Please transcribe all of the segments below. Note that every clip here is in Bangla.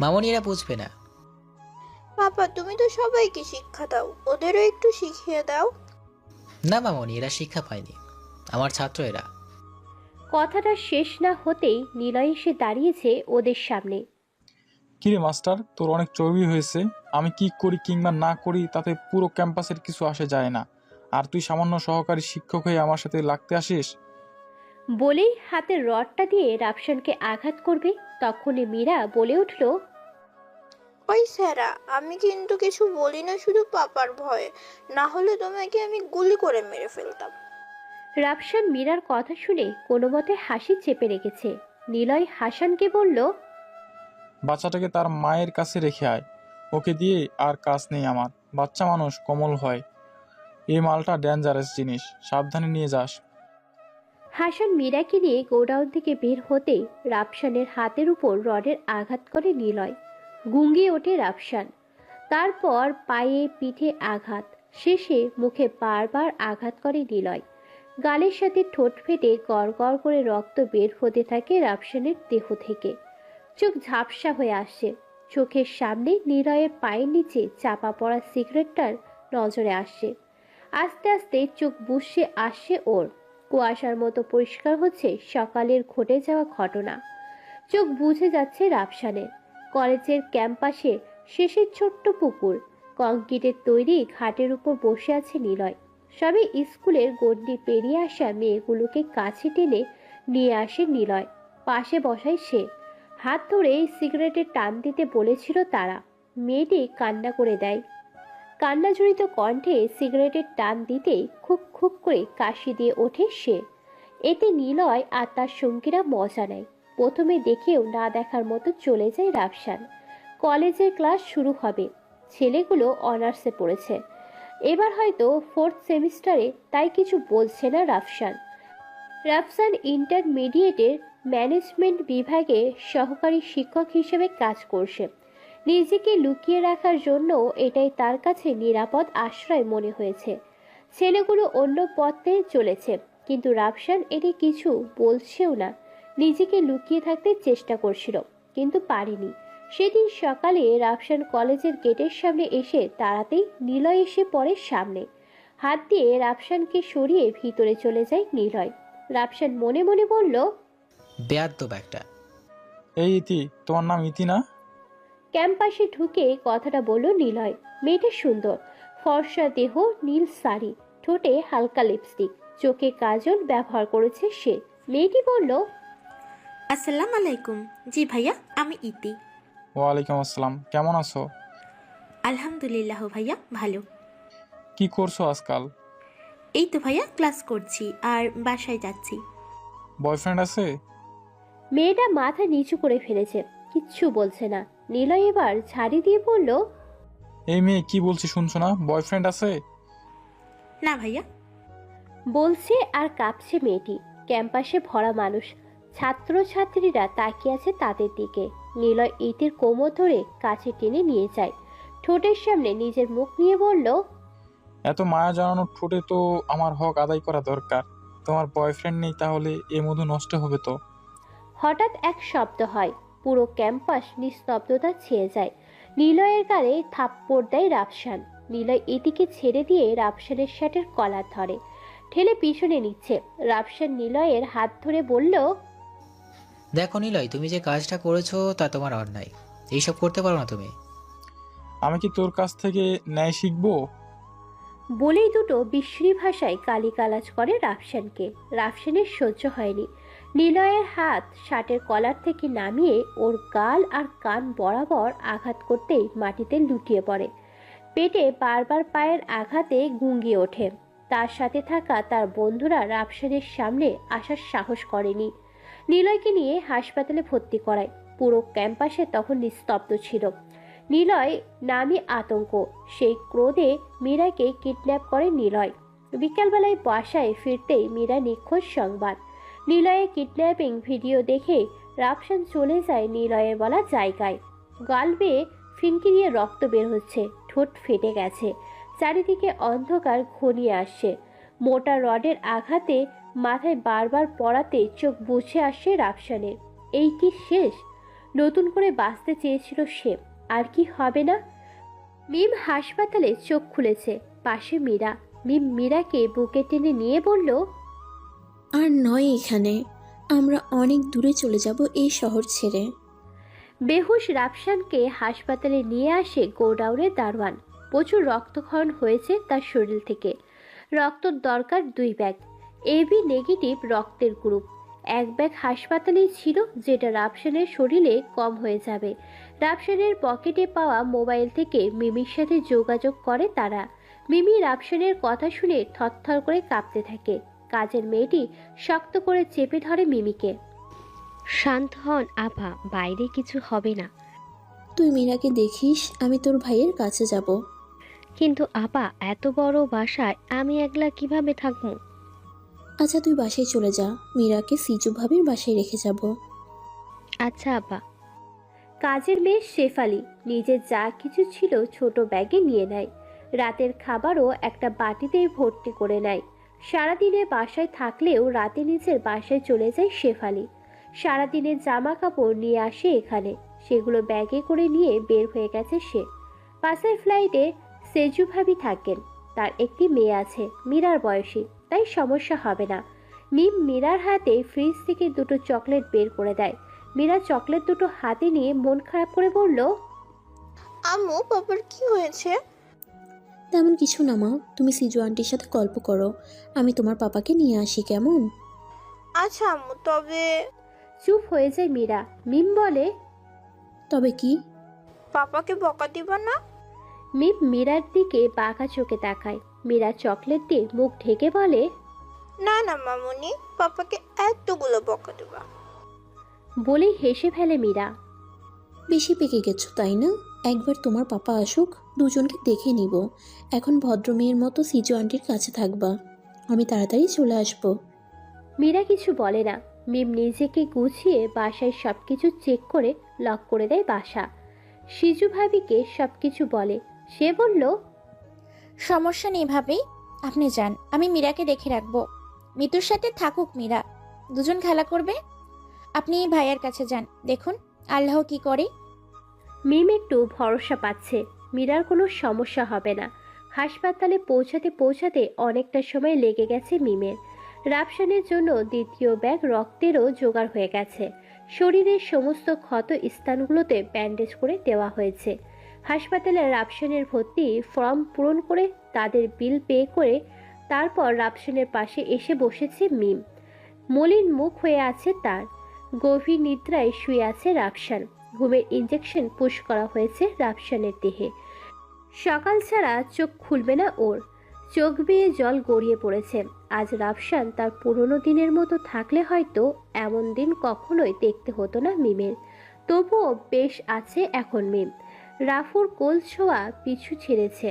মামনি এরা বুঝবে না। পাপা তুমি তো সবাইকে শিক্ষা দাও, ওদেরও একটু শিখিয়ে দাও। না মামনি, এরা শিক্ষা পায়নি, আমার ছাত্র এরা। কথাটা শেষ না হতেই নিলয় এসে দাঁড়িয়েছে ওদের সামনে। কিরে মাস্টার, তোর অনেক চর্বি হয়েছে। আমি কি করি কিংবা না করি তাতে পুরো ক্যাম্পাসের কিছু আসে যায় না, আর তুই সামান্য সহকারী শিক্ষক হয়ে আমার সাথে লাগতে আসিস। বলেই হাতের রডটা দিয়ে রাফসানকে আঘাত করবে, তখনই মীরা বলে উঠল, ওই স্যারা, আমি কিন্তু কিছু বলি না, শুধু পাপার ভয়ে, না হলে তোমাকে আমি গুলি করে মেরে ফেলতাম। রাফসান মীরার কথা শুনে কোনো মতে হাসি চেপে রেখেছে। নিলয় হাসানকে বলল, বাচ্চাটাকে তার মায়ের কাছে রেখে আয়, ওকে দিয়ে আর কাজ নেই আমার। বাচ্চা মানুষ কোমল হয়, এই মালটা ডেঞ্জারাস জিনিস, সাবধানে নিয়ে যাস। হাসান মীরাকে নিয়ে গোডাউন থেকে বের হতে রাফসানের হাতের উপর রডের আঘাত করে নিলয়। গুঙ্গিয়ে ওঠে রাফসান। তারপর পায়ে পিঠে আঘাত, শেষে মুখে বারবার আঘাত করে নিলয়। গালের সাথে ঠোঁট ফেটে গড় গড় করে রক্ত বের হতে থাকে রাফসানের দেহ থেকে। চোখ ঝাপসা হয়ে আসে। চোখের সামনে নিলয়ের পায়ের নিচে চাপা পড়া সিগারেটটার নজরে আসে। আস্তে আস্তে চোখ বুজে আসে ওর। কুয়াশার মতো পরিষ্কার হচ্ছে সকালের ঘটে যাওয়া ঘটনা। চোখ বুঝে যাচ্ছে রাফসানের। কলেজের ক্যাম্পাসে শেষের ছোট্ট পুকুর, কংক্রিটের তৈরি ঘাটের উপর বসে আছে নিলয়। সবে স্কুলের গণ্ডি পেরিয়ে আসা মেয়েগুলোকে কাছে টেনে নিয়ে আসে নিলয়। পাশে বসায় সে। হাত ধরে সিগারেটের টান দিতে বলেছিল তারা। মেয়েটি কান্না করে দেয়। কান্নাজড়িত কণ্ঠে সিগারেটের টান দিতেই খুক খুক করে কাশি দিয়ে ওঠে সে। এতে নিলয় আর তার সঙ্গীরা মজা নেয়। প্রথমে দেখেও না দেখার মতো চলে যায় রাফসান। কলেজের ক্লাস শুরু হবে। ছেলেগুলো অনার্সে পড়েছে, এবার হয়তো 4th সেমিস্টারে, তাই কিছু বলছে না রাফসান। রাফসান ইন্টারমিডিয়েটের ম্যানেজমেন্ট বিভাগে সহকারী শিক্ষক হিসেবে কাজ করছে। নিজেকে লুকিয়ে রাখার জন্য এটাই তার কাছে নিরাপদ আশ্রয় মনে হয়েছে। ছেলেগুলো অন্য পথে চলেছে, কিন্তু রাফসান এটি কিছু বলছেও না। নিজেকে লুকিয়ে থাকতে চেষ্টা করছিল, কিন্তু পারেনি। সেদিন সকালে রাফসান কলেজের গেটের সামনে এসে দাঁড়াতেই নিলয় এসে পড়ে সামনে। হাত দিয়ে রাফসানকে সরিয়ে ভিতরে চলে যায় নিলয়। রাফসান মনে মনে বলল, বেয়াদ্দব একটা। এই ইতি, তোমার নাম ইতি না? ক্যাম্পাসে ঢুকে কথাটা বলল নিলয়। মেয়েটা সুন্দর, ফর্সা দেহ, নীল শাড়ি, ঠোঁটে হালকা লিপস্টিক, চোখে কাজল ব্যবহার করেছে সে। মেয়েটি বলল, আসসালামু আলাইকুম। জি ভাইয়া, আমি ইতি। ওয়ালাইকুম আসসালাম, কেমন আছো? আলহামদুলিল্লাহ ভাইয়া, ভালো। কি করছো আজকাল? এই তো ভাইয়া ক্লাস করছি আর বাসায় যাচ্ছি। বয়ফ্রেন্ড আছে? মেয়েটা মাথা নিচু করে ফেলেছে, কিচ্ছু বলছে না। নিলয় এবার ঝাড়ি দিয়ে বলল, এই মেয়ে কি বলছি শুনছো না? বয়ফ্রেন্ড আছে? না ভাইয়া। বলছে আর কাঁপছে মেয়েটি। ক্যাম্পাসে ভরা মানুষ, ছাত্র ছাত্রীরা তাকিয়ে আছে তাদের দিকে। নিলয় ইতির কোমর ধরে কাছে টেনে নিয়ে যায়। ঠোঁটের সামনে নিজের মুখ নিয়ে বলল, এত মায়া জানানোর ঠোঁটে তো আমার হক আদায় করা দরকার। তোমার বয়ফ্রেন্ড নেই তাহলে এ মধু নষ্ট হবে তো। হঠাৎ এক শব্দ হয়। পুরো ক্যাম্পাস নিস্তব্ধতা ছেয়ে যায়। নিলয়ের গালে থাপ্পড় দেয় রাফসান। নিলয় এদিকে ছেড়ে দিয়ে রাফসানের শার্টের কলার ধরে, ঠেলে পিছনে নিচ্ছে। রাফসান নিলয়ের হাত ধরে বলল, দেখো নিলয়, তুমি যে কাজটা করেছো তা তোমার অন্যায়, এইসব করতে পারো না তুমি। আমি কি তোর কাছ থেকে ন্যায় শিখবো? বলেই দুটো বিশ্রী ভাষায় গালিগালাজ করে রাফসানকে। রাফসানের সহ্য হয়নি। নিলয়ের হাত শার্টের কলার থেকে নামিয়ে ওর গাল আর কান বরাবর আঘাত করতেই মাটিতে লুটিয়ে পড়ে। পেটে বারবার পায়ের আঘাতে গুঙ্গিয়ে ওঠে। তার সাথে থাকা তার বন্ধুরা রাফসানের সামনে আসার সাহস করেনি। নিলয়কে নিয়ে হাসপাতালে ভর্তি করায়। পুরো ক্যাম্পাসে তখন নিস্তব্ধ ছিল। নিলয় নামে আতঙ্ক। সেই ক্রোধে মীরাকে কিডন্যাপ করে নিলয়। বিকালবেলায় বাসায় ফিরতেই মীরা নিখোঁজ সংবাদ। নিলয়ের কিডন্যাপিং ভিডিও দেখে রাফসান চলে যায় নিলয়ের বলা জায়গায়। গাল বেয়ে ফিনকি দিয়ে রক্ত বের হচ্ছে, ঠোঁট ফেটে গেছে। চারিদিকে অন্ধকার ঘনিয়ে আসছে। মোটা রডের আঘাতে মাথায় বারবার পড়াতে চোখ বুঝে আসছে রাফসানের। এই কি শেষ? নতুন করে বাঁচতে চেয়েছিল সে, আর কি হবে না। মিম হাসপাতালে চোখ খুলেছে, পাশে মীরা। মিম মীরাকে বুকে টেনে নিয়ে বলল, আর নয় এখানে, আমরা অনেক দূরে চলে যাব এই শহর ছেড়ে। বেহুশ রাফসানকে হাসপাতালে নিয়ে আসে গোডাউনের দারোয়ান। প্রচুর রক্তক্ষরণ হয়েছে তার শরীর থেকে। রক্তর দরকার 2 ব্যাগ এবি নেগেটিভ রক্তের গ্রুপ। 1 ব্যাগ হাসপাতালেই ছিল, যেটা রাফসানের শরীরে কম হয়ে যাবে। রাফসানের পকেটে পাওয়া মোবাইল থেকে মিমির সাথে যোগাযোগ করে তারা। মিমি রাফসানের কথা শুনে থরথর করে কাঁপতে থাকে। কাজের মেয়েটি শক্ত করে চেপে ধরে মিমিকে। শান্ত হন আপা, বাইরে কিছু হবে না। তুই মীরাকে দেখিস, আমি তোর ভাইয়ের কাছে যাব। কিন্তু আপা, এত বড় বাসায় আমি একলা কিভাবে থাকবো? আচ্ছা তুই বাসায় চলে যা, মীরাকে সিজু ভাবির বাসায় রেখে যাব। আচ্ছা আপা। কাজের মেয়ে শেফালি নিজের যা কিছু ছিল ছোট ব্যাগে নিয়ে নেয়। রাতের খাবারও একটা বাটিতেই ভর্তি করে নেয়। সারাদিনে বাসায় থাকলেও রাতে নিজের বাসায় চলে যায় শেফালি। সারাদিনের জামা কাপড় নিয়ে আসে এখানে, সেগুলো ব্যাগে করে নিয়ে বের হয়ে গেছে সে। পাশের ফ্লাইটে সেজু ভাবি থাকেন। তার একটি মেয়ে আছে মীরার বয়সী, তাই সমস্যা হবে না। মিম মীরার হাতে ফ্রিজ থেকে 2টো চকলেট বের করে দেয়। মীরা চকলেট 2টো হাতে নিয়ে মন খারাপ করে বলল, আম্মু পাপার কি হয়েছে? তেমন কিছু না মা, তুমি সিজু আন্টির সাথে গল্প করো, আমি তোমার পাপাকে নিয়ে আসি, কেমন? আচ্ছা আম্মু, তবে চুপ হয়ে যায় মীরা। মিম বলে, তবে কি? পাপাকে বকা দিবা না? মিম মীরার দিকে বাঁকা চোখে তাকায়। মীরা চকলেট দিয়ে মুখ ঢেকে বলে, না না মামুনি, পাপাকে এতগুলো বকা দেবা। বলেই হেসে ফেলে মীরা। বেশি পেকে গেছো তাই না? একবার তোমার পাপা আসুক, দুজনকে দেখে নিব। এখন ভদ্র মেয়ের মতো সিজু আন্টির কাছে থাকবা, আমি তাড়াতাড়ি চলে আসবো। মীরা কিছু বলে না। মিম নিজেকে গুছিয়ে বাসায় সবকিছু চেক করে লক করে দেয় বাসা। সিজু ভাবিকে সবকিছু বলে। সে বলল, সমস্যা নেই ভাবি, আপনি যান, আমি মীরাকে দেখে রাখবো। মিতুর সাথে থাকুক মীরা, দুজন খেলা করবে। আপনি ভাইয়ার কাছে যান, দেখুন আল্লাহ কি করে। মিম একটু ভরসা পাচ্ছে মীরার কোনো সমস্যা হবে না। হাসপাতালে পৌঁছাতে পৌঁছাতে অনেকটা সময় লেগে গেছে মিমের। রাফসানের জন্য 2য় ব্যাগ রক্তেরও জোগাড় হয়ে গেছে। শরীরের সমস্ত ক্ষত স্থানগুলোতে ব্যান্ডেজ করে দেওয়া হয়েছে। হাসপাতালে রাফসানের ভর্তি ফর্ম পূরণ করে তাদের বিল পে করে তারপর রাফসানের পাশে এসে বসেছে মিম। মলিন মুখ হয়ে আছে তার। গভীর নিদ্রায় শুয়ে আছে রাফসান। ঘুমের ইঞ্জেকশন পুশ করা হয়েছে রাফসানের দেহে। সকাল ছাড়া চোখ খুলবে না ওর। চোখ বেয়ে জল গড়িয়ে পড়েছে। আজ রাফসান তার পুরনো দিনের মতো থাকলে হয়তো এমন দিন কখনোই দেখতে হতো না মিমের। তবুও বেশ আছে এখন মিম। রাফুর কোল ছোঁয়া পিছু ছেড়েছে।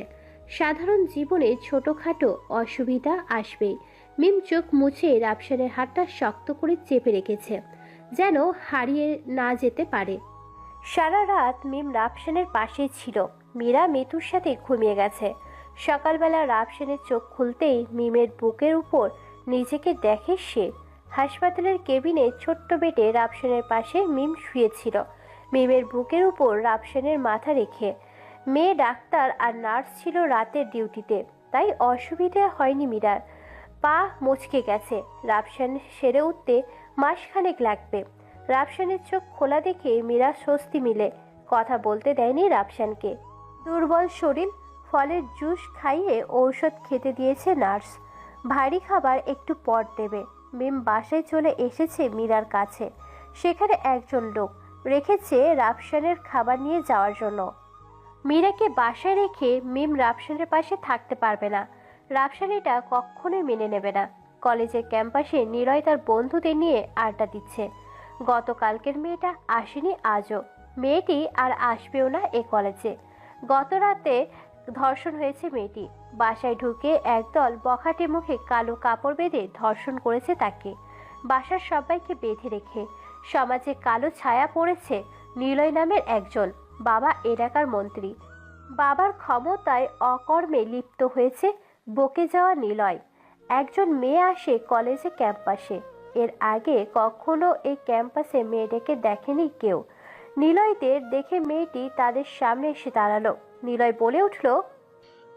সাধারণ জীবনে ছোটখাটো অসুবিধা আসবেই। মিম চোখ মুছে রাফসানের হাতটা শক্ত করে চেপে রেখেছে, যেন হারিয়ে না যেতে পারে। সারা রাত মিম রাফসানের পাশেই ছিল। মীরা মিতুর সাথে ঘুমিয়ে গেছে। সকালবেলা রাফসানের চোখ খুলতেই মিমের বুকের উপর নিজেকে দেখে সে। হাসপাতালের কেবিনে ছোট্ট বেডে রাফসানের পাশে মিম শুয়েছিল, মিমের বুকের উপর রাফসানের মাথা রেখে। মেয়ে ডাক্তার আর নার্স ছিল রাতের ডিউটিতে, তাই অসুবিধা হয়নি মীরার। পা মুচকে গেছে, রাফসান সেরে উঠতে মাসখানেক লাগবে। রাফসানের চোখ খোলা দেখে মীরা স্বস্তি মিলে। কথা বলতে দেয়নি রাফসানকে। দুর্বল শরীর, ফলের জুস খাইয়ে ঔষধ খেতে দিয়েছে নার্স। ভারী খাবার একটু পর দেবে। মিম বাসায় চলে এসেছে মীরার কাছে। সেখানে একজন লোক রেখেছে রাফসানের খাবার নিয়ে যাওয়ার জন্য। মীরাকে বাসায় রেখে মিম রাফসানের পাশে থাকতে পারবে না। রাফসান এটা কখনোই মেনে নেবে না। কলেজের ক্যাম্পাসে নিলয় তার বন্ধুদের নিয়ে আড্ডা দিচ্ছে। গতকালকের মেয়েটা আসেনি আজও। মেয়েটি আর আসবেও না এ কলেজে। গত রাতে ধর্ষণ হয়েছে মেয়েটি। বাসায় ঢুকে একদল বখাটে মুখে কালো কাপড় বেঁধে ধর্ষণ করেছে তাকে, বাসার সবাইকে বেঁধে রেখে। সমাজে কালো ছায়া পড়েছে নিলয় নামের একজন। বাবা এলাকার মন্ত্রী। বাবার ক্ষমতায় অকর্মে লিপ্ত হয়েছে বকে যাওয়া নিলয়। একজন মেয়ে আসে কলেজে ক্যাম্পাসে। এর আগে কখনো এই ক্যাম্পাসে মেয়েটাকে দেখেনি কেউ। নিলয়দের দেখে মেয়েটি তাদের সামনে এসে দাঁড়ালো। নিলয় বলে উঠল,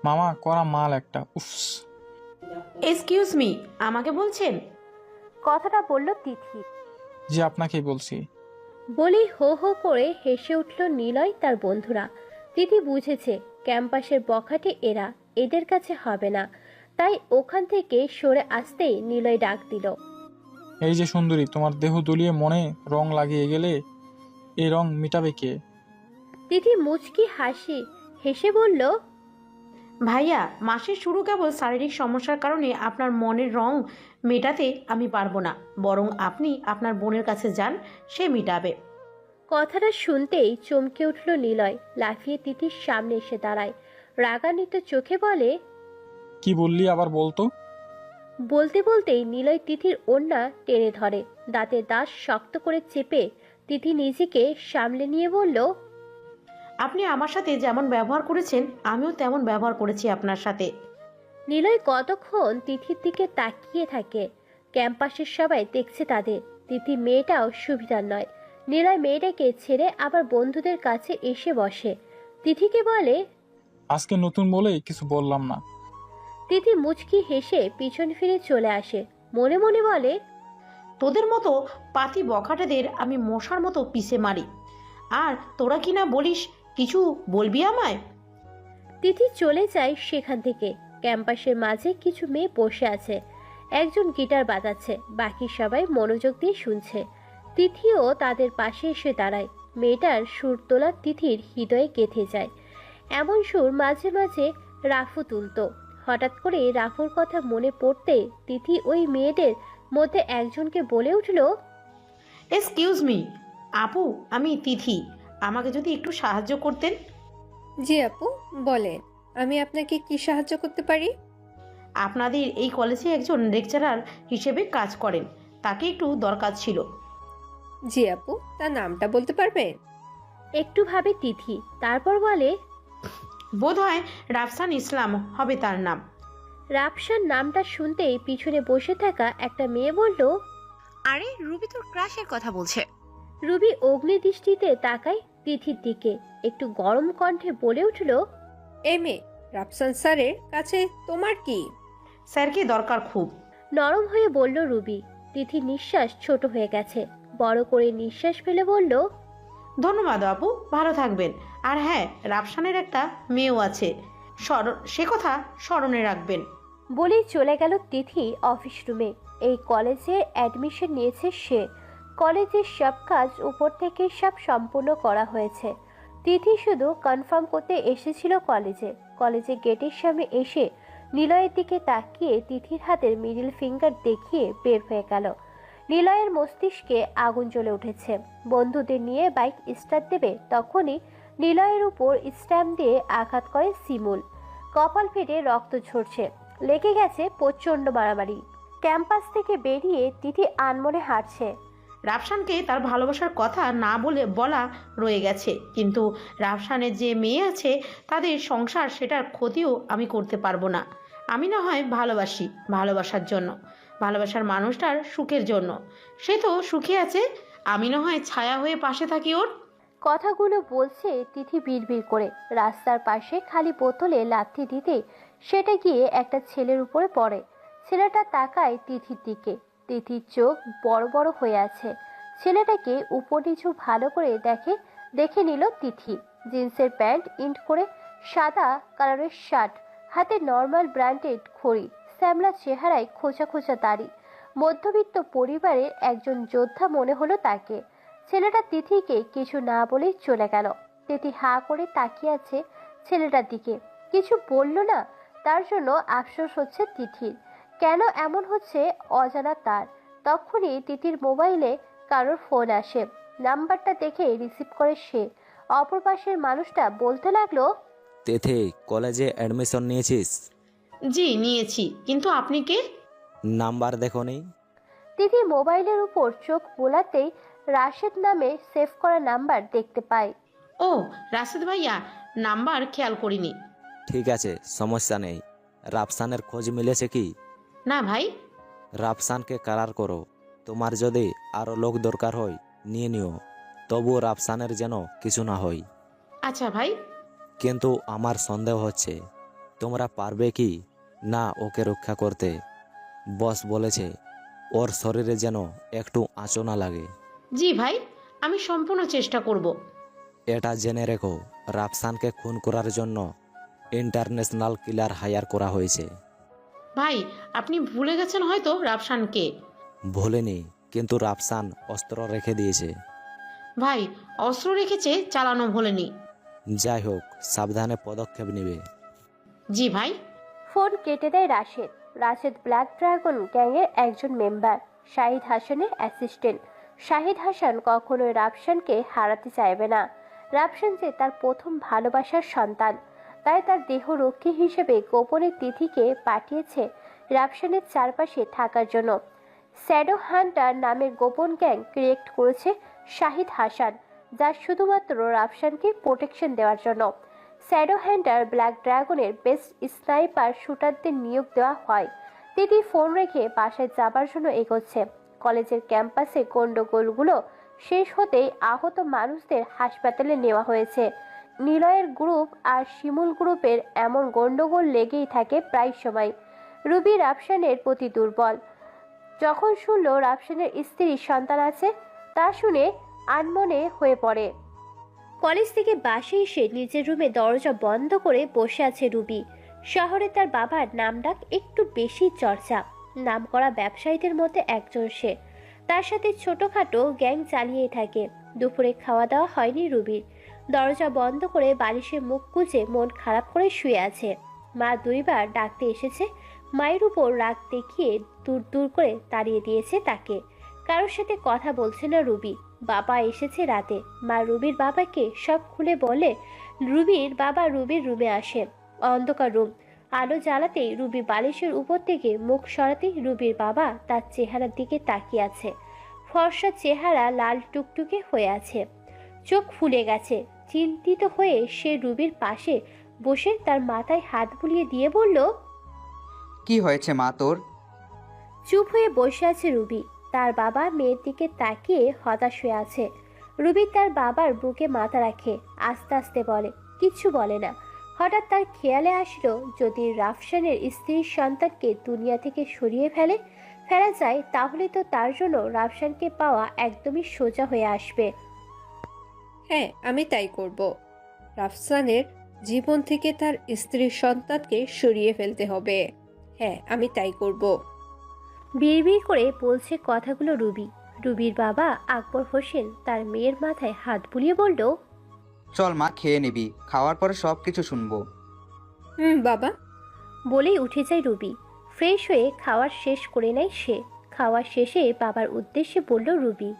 মামা করা মাল একটা, উফস। এক্সকিউজ মি, আমাকে বলছেন? কথাটা বলল তিথি। জি আপনাকেই বলছি। বলেই হো হো করে হেসে উঠল নিলয় তার বন্ধুরা। তিথি বুঝেছে ক্যাম্পাসের বখাটে এরা, এদের কাছে হবে না, তাই ওখান থেকে সরে আসতেই নিলয় ডাক দিল, এই যে সুন্দরী, তোমার দেহ দুলিয়ে মনে রং লাগিয়ে গেলে এই রং মিটাবে কে? তিথি মুচকি হেসে বলল, ভাইয়া, মাসের শুরু কেবল শারীরিক সমস্যার কারণে আপনার মনের রং মেটাতে আমি পারবো না, বরং আপনি আপনার বোনের কাছে যান, সে মিটাবে। কথাটা শুনতেই চমকে উঠল নিলয়, লাফিয়ে তিথির সামনে এসে দাঁড়ায়, রাগান্বিত চোখে বলে, কি বললি আবার বলতো? বলতে বলতেই নিলয় তিথির ওড়না টেনে ধরে, দাঁতে দাঁত শক্ত করে চেপে তিথি নিজেকে সামলে নিয়ে বলল, আপনি আমার সাথে যেমন ব্যবহার করেছেন আমিও তেমন ব্যবহার করেছি আপনার সাথে। নিলয় কতক্ষণ তিথির দিকে তাকিয়ে থাকে। ক্যাম্পাসের সবাই দেখছে তাদের। তিথি মেয়েটাও সুবিধার নয়। নিলয় মেয়েটাকে ছেড়ে আবার বন্ধুদের কাছে এসে বসে। তিথিকে বলে, আজকে নতুন বলে কিছু বললাম না। তিথি মুচকি হেসে পিছন ফিরে চলে আসে, মনে মনে বলে, তোদের মতো পাতি বখাটেদের আমি মশার মতো পিষে মারি, আর তোরা কি না বলিস কিছু বলবি আমায়? তিথি চলে যায় সেখান থেকে। ক্যাম্পাসের মাঝে কিছু মেয়ে বসে আছে, একজন গিটার বাজাচ্ছে, বাকি সবাই মনোযোগ দিয়ে শুনছে। তিথিও তাদের পাশে এসে দাঁড়ায়। মেয়েটার সুর তোলা তিথির হৃদয়ে গেঁথে যায়। এমন সুর মাঝে মাঝে রাফু তুলত। হঠাৎ করে রাফুর কথা মনে পড়তে তিথি ওই মেয়েদের মধ্যে একজনকে বলে উঠল, এক্সকিউজ মি আপু, আমি তিথি, আমাকে যদি একটু সাহায্য করতেন। জি আপু, বলেন, আমি আপনাকে কি সাহায্য করতে পারি? আপনাদের এই কলেজে একজন লেকচারার হিসেবে কাজ করেন, তাকে একটু দরকার ছিল। জি আপু, তার নামটা বলতে পারবেন? একটু ভাবে তিথি, তারপর বলে, বোধহয় রাফসান ইসলাম হবে তার নাম। রাফসান নামটা শুনতেই পিছনে বসে থাকা একটা মেয়ে বলল, আরে রুবি তোর ক্রাশের কথা বলছে। রুবি অগ্নি দৃষ্টিতে তাকায় তিথির দিকে, একটু গরম কণ্ঠে বলে উঠল, মেয়ে, রাফসান স্যারের কাছে তোমার কি? স্যারকে দরকার খুব। নরম হয়ে বলল রুবি। তিথির নিঃশ্বাস ছোট হয়ে গেছে, বড় করে নিঃশ্বাস ফেলে বলল, ধন্যবাদ আপু, ভালো থাকবেন। আর হ্যাঁ, রাফসানের একটা মেয়েও আছে, সে কথা স্মরণে রাখবেন। বলেই চলে গেল তিথি অফিস রুমে। এই কলেজে অ্যাডমিশন নিয়েছে সে। কলেজের সব কাজ উপর থেকে সব সম্পূর্ণ করা হয়েছে। তিথি শুধু কনফার্ম করতে এসেছিল কলেজে গেটের সামনে এসে নিলয়ের দিকে তাকিয়ে তিথির হাতের মিডল ফিঙ্গার দেখিয়ে বের হয়ে গেল। নিলয়ের মস্তিষ্কে আগুন জ্বলে উঠেছে। বন্ধুদের নিয়ে বাইক স্টার্ট দেবে, তখনই নিলয়ের উপর স্ট্যাম্প দিয়ে আঘাত করে শিমুল। কপাল ফেটে রক্ত ঝরছে, লেগে গেছে প্রচণ্ড মারামারি। ক্যাম্পাস থেকে বেরিয়ে তিথি আনমনে হাঁটছে। রাফসানকে তার ভালোবাসার কথা না বলা রয়ে গেছে, কিন্তু রাফসানের যে মেয়ে আছে তাদের সংসার, সেটার ক্ষতিও আমি করতে পারবো না। আমি না হয় ভালোবাসি ভালোবাসার জন্য, ভালোবাসার মানুষটার সুখের জন্য। সে তো সুখে আছে, আমি না হয় ছায়া হয়ে পাশে থাকি ওর। কথাগুলো বলছে তিথি বিড়বিড় করে। রাস্তার পাশে খালি বোতলে লাথি দিতে সেটা গিয়ে একটা ছেলের উপরে পড়ে। ছেলেটা তাকায় তিথির দিকে। তিথির চোখ বড় বড় হয়ে আছে। ছেলেটাকে উপর নিচু ভালো করে দেখে নিল তিথি। জিন্সের প্যান্ট ইন্ট করে, সাদা কালারের শার্ট, হাতে নর্মাল ব্র্যান্ডেড ঘড়ি, শ্যামলা চেহারায় খোঁচা খোঁচা দাড়ি। মধ্যবিত্ত পরিবারের একজন যোদ্ধা মনে হলো তাকে। ছেলেটা তিথিকে কিছু না বলেই চলে গেল। তিথি হাঁ করে তাকিয়ে আছে ছেলেটার দিকে, কিছু বলল না। তার জন্য আফসোস হচ্ছে তিথির। কেন এমন হচ্ছে অজানা তার। তখনই তিথির মোবাইলে কারোর ফোন আসে। নাম্বারটা দেখে রিসিভ করে সে। অপর পাশের মানুষটা বলতে লাগলো, তিথি, কলেজে অ্যাডমিশন নিয়েছিস? জি নিয়েছি, কিন্তু আপনি কে? নাম্বার দেখোনি? তিথি মোবাইলের উপর চোখ বোলাতেই রাশেদ নামে সেভ করা নাম্বার দেখতে পায়। ও রাশেদ ভাইয়া, নাম্বার খেয়াল করিনি। ঠিক আছে, সমস্যা নেই। রাফসানের খোঁজ মিলেছে কি? না ভাই। রাফসানকে কারার করো। তোমার যদি আরও লোক দরকার হয় নিয়ে নিও। তবু রাফসানের যেন কিছু না হয়। আচ্ছা ভাই। কিন্তু আমার সন্দেহ হচ্ছে তোমরা পারবে কি না ওকে রক্ষা করতে। বস বলেছে ওর শরীরে যেন একটু আঁচো না লাগে। জি ভাই, আমি সম্পূর্ণ চেষ্টা করব। এটা জেনে রেখো, রাফসানকে খুন করার জন্য ইন্টারন্যাশনাল কিলার হায়ার করা হয়েছে। ভাই, আপনি ভুলে গেছেন হয়তো রাফসানকে। ভুলেনি, কিন্তু রাফসান অস্ত্র রেখে দিয়েছে। ভাই, অস্ত্র রেখেছে, চালানো ভোলেনি। যাই হোক, সাবধানে পদক্ষেপ নেবে। জি ভাই। ফোন কেটে দেয় রাশেদ। রাশেদ ব্ল্যাক ড্রাগন গ্যাংয়ের একজন মেম্বার, শাহিদ হাসানের অ্যাসিস্ট্যান্ট। শাহিদ হাসান কখনোই রাফসানকে হারাতে চাইবে না। রাফসান যে তার প্রথম ভালোবাসার সন্তান, তাই তার দেহরক্ষী হিসেবে গোপনে তিথিকে পাঠিয়েছে রাফসানের চারপাশে থাকার জন্য। শ্যাডো হান্টার নামের গোপন গ্যাং ক্রিয়েট করেছে শাহিদ হাসান, যা শুধুমাত্র রাফসানকে প্রোটেকশন দেওয়ার জন্য। শ্যাডো হান্টার ব্ল্যাক ড্রাগনের বেস্ট স্নাইপার শুটারদের নিয়োগ দেওয়া হয়। তিথি ফোন রেখে বাসায় যাবার জন্য এগোচ্ছে। কলেজের ক্যাম্পাসে গন্ডগোলগুলো শেষ হতেই আহত মানুষদের হাসপাতালে নেওয়া হয়েছে। নিলয়ের গ্রুপ আর শিমুল গ্রুপের এমন গন্ডগোল লেগেই থাকে প্রায় সময়। রুবি রাফসানের প্রতি দুর্বল। যখন শুনল রাফসানের স্ত্রীর সন্তান আছে, তা শুনে আনমনে হয়ে পড়ে। কলেজ থেকে বাসে এসে নিজের রুমে দরজা বন্ধ করে বসে আছে রুবি। শহরে তার বাবার নামডাক একটু বেশি চর্চা, নামকরা ব্যবসায়ীদের মধ্যে একজন সে। তার সাথে ছোটখাটো গ্যাং চালিয়ে থাকে। দুপুরে খাওয়া দাওয়া হয়নি রুবির। দরজা বন্ধ করে বালিশে মুখ গুজে মন খারাপ করে শুয়ে আছে। মা দুইবার ডাকতে এসেছে। মায়ের উপর রাগ দেখিয়ে দূর দূর করে তাড়িয়ে দিয়েছে তাকে। কারোর সাথে কথা বলছে না রুবি। বাবা এসেছে রাতে। মা রুবির বাবাকে সব খুলে বলে। রুবির বাবা রুবির রুমে আসে। অন্ধকার রুম, আলো জ্বালাতেই রুবি বালিশের উপর থেকে মুখ সরাতেই রুবির বাবা তার চেহারার দিকে তাকিয়ে আছে। ফর্সা চেহারা লাল টুকটুকে হয়ে আছে, চোখ ফুলে গেছে। চিন্তিত হয়ে সে রুবির পাশে বসে তার মাথায় হাত বুলিয়ে দিয়ে বলল, কি হয়েছে মা তোর? চুপ হয়ে বসে আছে রুবি। তার বাবা মেয়ের দিকে তাকিয়ে হতাশ হয়ে আছে। রুবি তার বাবার বুকে মাথা রাখে, আস্তে আস্তে বলে, কিচ্ছু বলে না। হঠাৎ তার খেয়ালে আসলো, যদি রাফসানের স্ত্রীর সন্তানকে দুনিয়া থেকে সরিয়ে ফেলা যায়, তাহলে তো তার জন্য রাফসানকে পাওয়া একদমই সোজা হয়ে আসবে। হ্যাঁ, আমি তাই করব। রাফসানের জীবন থেকে তার স্ত্রীর সন্তানকে সরিয়ে ফেলতে হবে। হ্যাঁ, আমি তাই করব। বিড়বিড় করে বলছে কথাগুলো রুবি। রুবির বাবা আকবর হোসেন তার মেয়ের মাথায় হাত বুলিয়ে বলল, চল মা, খেয়ে নিবি, খাওয়ার পরে সব কিছু শুনবো। বাবা। বলেই উঠে যায় রুবি। ফ্রেশ হয়ে খাওয়ার শেষ করে নেয় সে। খাওয়া শেষে বাবার উদ্দেশ্যে বলল রুবি,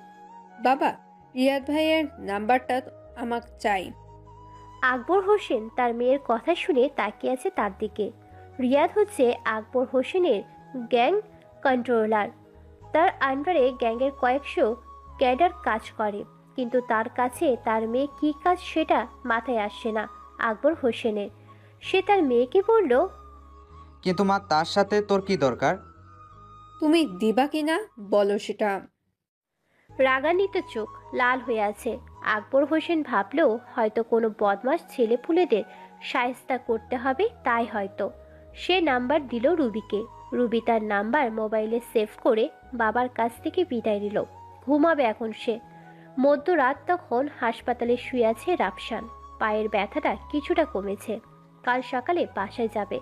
বাবা, রিয়াদ ভাইয়ের নাম্বারটা আমাকে চাই। আকবর হোসেন তার মেয়ের কথা শুনে তাকিয়ে আছে তার দিকে। রিয়াদ হচ্ছে আকবর হোসেনের গ্যাং কন্ট্রোলার। তার আন্ডারে গ্যাংয়ের কয়েকশো ক্যাডার কাজ করে, কিন্তু তার কাছে তার মেয়ে কী কাজ সেটা মাথায় আসছে না আকবর হোসেনের। সে তার মেয়েকে বলল, কিন্তু মা, তার সাথে তোর কি দরকার? তুমি দিবা কিনা বলো সেটা। রাগান্বিত চোখ লাল হয়ে আছে আকবর হোসেন। ভাবলো হয়তো কোনো বদমাস ছেলেপুলেদের শায়েস্তা করতে হবে, তাই হয়তো। সে নাম্বার দিল রুবিকে। রুবি তার নাম্বার মোবাইলে সেভ করে বাবার কাছ থেকে বিদায় নিল। ঘুমাবে এখন সে। মধ্যরাত তখন হাসপাতালে শুয়ে আছে রাফসান। পায়ের ব্যথাটা কিছুটা কমেছে। কাল সকালে বাসায় যাবে,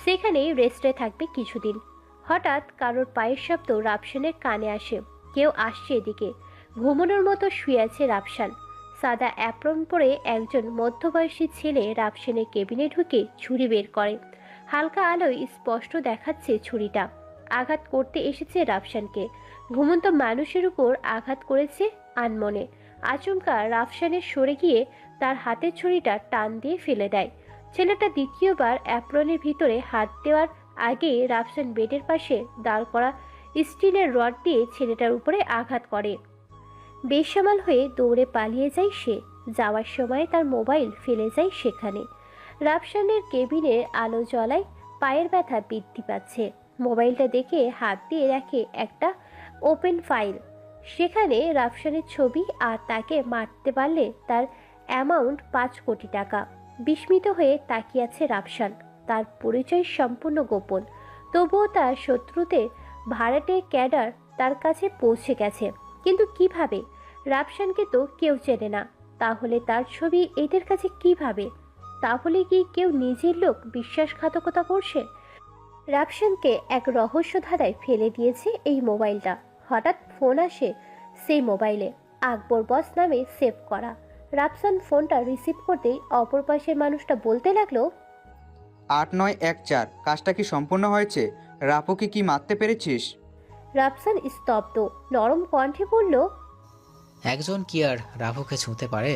সেখানেই রেস্টে থাকবে কিছুদিন। হঠাৎ কারোর পায়ের শব্দ রাফসানের কানে আসে। কেউ আসছে এদিকে। ঘুমানোর মতো শুয়ে আছে রাফসান। সাদা অ্যাপ্রন পরে একজন মধ্যবয়সী ছেলে রাফসানের কেবিনে ঢুকে ছুরি বের করে। হালকা আলোয় স্পষ্ট দেখাচ্ছে ছুরিটা। আঘাত করতে এসেছে রাফসানকে। ঘুমন্ত মানুষের উপর আঘাত করেছে আনমনে। আচমকা রাফসানের সরে গিয়ে তার হাতের ছুরিটা টান দিয়ে ফেলে দেয়। ছেলেটা দ্বিতীয়বার অ্যাপ্রনের ভিতরে হাত দেওয়ার আগে রাফসান বেডের পাশে দাঁড় করা স্টিলের রড দিয়ে ছেলেটার উপরে আঘাত করে। বেসামাল হয়ে দৌড়ে পালিয়ে যায় সে। যাওয়ার সময় তার মোবাইল ফেলে যায় সেখানে। রাফসানের কেবিনের আলো জ্বলায়, পায়ের ব্যথা বৃদ্ধি পাচ্ছে। মোবাইলটা দেখে হাত দিয়ে রাখে একটা ওপেন ফাইল। সেখানে রাফসানের ছবি, আর তাকে মারতে পারলে তার অ্যামাউন্ট 5 কোটি টাকা। বিস্মিত হয়ে তাকিয়ে আছে রাফসান। তার পরিচয় সম্পূর্ণ গোপন, তবুও তার শত্রুদের ভাড়াটে ক্যাডার তার কাছে পৌঁছে গেছে। কিন্তু কিভাবে? রাফসানকে তো কেউ চেনে না, তাহলে তার ছবি এদের কাছে কিভাবে? তাহলে কি কেউ নিজের লোক বিশ্বাসঘাতকতা করছে? রাফসানকে এক রহস্য ধাঁধায় ফেলে দিয়েছে এই মোবাইলটা। হঠাৎ ফোন আসে সেই মোবাইলে, আকবর বস নামে সেভ করা। রাফসান ফোনটা রিসিভ করতেই অপর পাশের মানুষটা বলতে লাগলো, 8914, কাজটা কি সম্পূর্ণ হয়েছে? রাপুকে কি মারতে পেরেছিস? রাফসান স্তব্ধ, নরম কণ্ঠে বলল, একজন কি আর রাফুকে ছুঁতে পারে?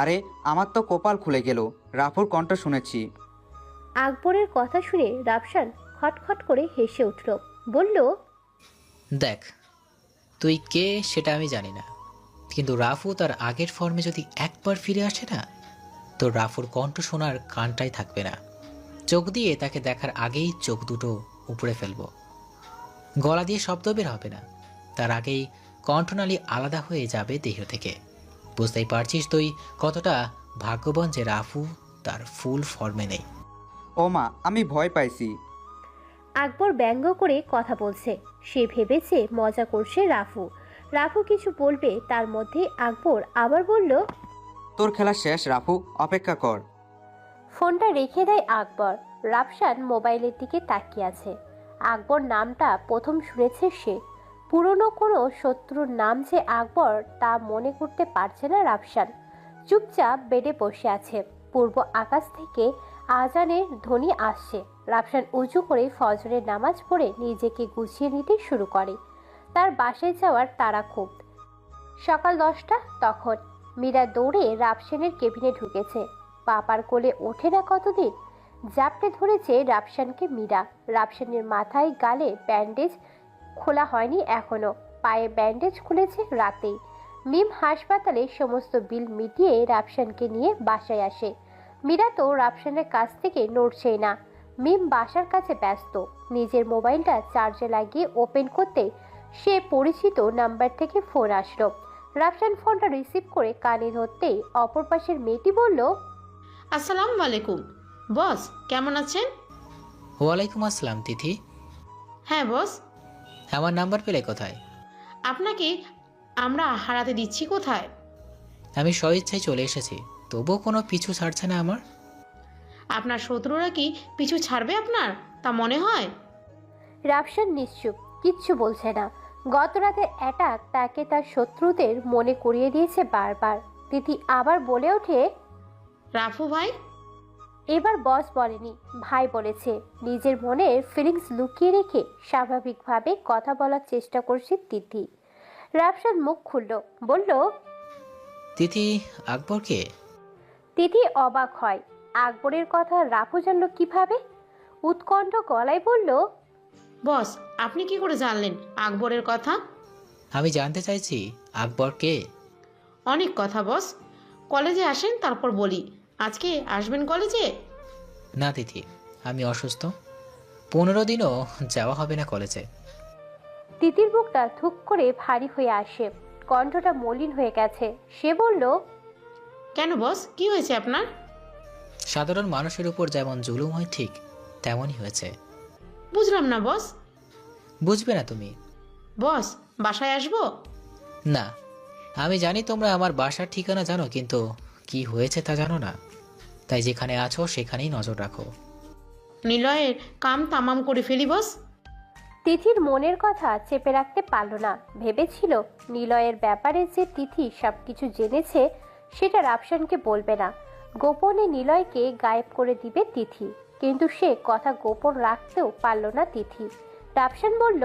আরে আমার তো কপাল খুলে গেল, রাপুর কণ্ঠ শুনেছি। আকবরের কথা শুনে রাফসান খটখট করে হেসে উঠল, বলল, দেখ, তুই কে সেটা আমি জানি না, কিন্তু রাফু তার আগের ফর্মে যদি একবার ফিরে আসে না, তো রাফুর কণ্ঠ শোনার কানটাই থাকবে না। চোখ দিয়ে তাকে দেখার আগেই চোখ দুটো উপড়ে ফেলবো। গলা দিয়ে শব্দ বের হবে না, তার আগেই কণ্ঠনালী আলাদা হয়ে যাবে দেহ থেকে। বুঝতেই পারছিস তুই কতটা ভাগ্যবান যে রাফু তার ফুল ফর্মে নেই। ও মা, আমি ভয় পাইছি। আকবর ব্যঙ্গ করে কথা বলছে, সে ভেবেছে মজা করছে রাফু। রাফু কিছু বলবে, তার মধ্যে আকবর আবার বলল, তোর খেলা শেষ রাফু, অপেক্ষা কর। ফোনটা রেখে দেয় আকবর। রাফসান মোবাইলের দিকে তাকিয়ে আছে। আকবর নামটা প্রথম শুনেছে সে। পুরনো কোনো শত্রুর নাম যে আকবর তা মনে করতে পারছে না রাফসান। চুপচাপ বেডে বসে আছে। পূর্ব আকাশ থেকে আজানের ধ্বনি আসছে। রাফসান উঁচু করে ফজরের নামাজ পড়ে নিজেকে গুছিয়ে নিতে শুরু করে। তার বাসায় যাওয়ার তাড়া খুব। সকাল 10টা তখন। মীরা দৌড়ে রাফসানের কেবিনে ঢুকেছে। পাপার কোলে ওঠে না কতদিন। জাপটে ধরেছে রাফসানকে মীরা। রাফসানের মাথায় গালে ব্যান্ডেজ খোলা হয়নি এখনো, পায়ে ব্যান্ডেজ খুলেছে রাতেই। মিম হাসপাতালে সমস্ত বিল মিটিয়ে রাফসানকে নিয়ে বাসায় আসে। মীরা তো রাফসানের কাছ থেকে নড়ছেই না। মিম বাসার কাছে ব্যস্ত। নিজের মোবাইলটা চার্জে লাগিয়ে ওপেন করতে সে পরিচিত নাম্বার থেকে ফোন আসলো। রাফসান ফোনটা রিসিভ করে কানে ধরতেই অপর পাশের মেয়েটি বলল, আসসালামু আলাইকুম বস, কেমন আছেন? ওয়ালাইকুম আসসালাম তিথি। হ্যাঁ বস। আমার নাম্বার পেলে কোথায়? আপনাকে আমরা হারাতে দিচ্ছি কোথায়? আমি স্বইচ্ছায় চলে এসেছি, তবুও কোনো পিছু ছাড়ছে না আমার। আপনার শত্রুরা কি পিছু ছাড়বে আপনার তা মনে হয়? রাফসান নিশ্চুপ, কিচ্ছু বলছে না। গত রাতের অ্যাটাক তাকে তার শত্রুদের মনে করিয়ে দিয়েছে বারবার। তিথি আবার বলে ওঠে, রাফু ভাই। এবার বস বলেনি, ভাই বলেছে। নিজের মনের ফিলিংস লুকিয়ে রেখে স্বাভাবিকভাবে কথা বলার চেষ্টা করছে তিথি। রাফসান মুখ খুলল, বলল, তিথি, আকবরকে? তিথি অবাক হয়। আকবরের কথা রাফু জানল কিভাবে? উৎকণ্ঠ গলায় বলল, বস আপনি কি করে জানলেন আকবরের কথা? আমি জানতে চাইছি আকবর কে? অনেক কথা বস, কলেজে আসেন তারপর বলি। আজকে আসবেন কলেজে? না তিথি, আমি অসুস্থ, 15 দিনও যাওয়া হবে না কলেজে। তিতির বুকটা ধুক করে ভারী হয়ে আসে, কণ্ঠটা মলিন হয়ে গেছে। সে বলল, কেন বস, কি হয়েছে আপনার? সাধারণ মানুষের উপর যেমন জুলুম হয় ঠিক তেমনই হয়েছে। বুঝলাম না বস। বুঝবে না তুমি? বস বাসায় আসবো? না, আমি জানি তোমরা আমার বাসার ঠিকানা জানো, কিন্তু কি হয়েছে তা জানো না। তাই যেখানে আছো সেখানেই নজর রাখো। নিলয়ের কাম তামাম করে ফেলি বস। তিথির মনের কথা চেপে রাখতে পারল না। ভেবেছিল নিলয়ের ব্যাপারে যে তিথি সবকিছু জেনেছে সেটা রাফসানকে বলবে না, গোপনে নিলয়কে গায়েব করে দিবে তিথি। কিন্তু সে কথা গোপন রাখতেও পারল না তিথি। রাফসান বলল,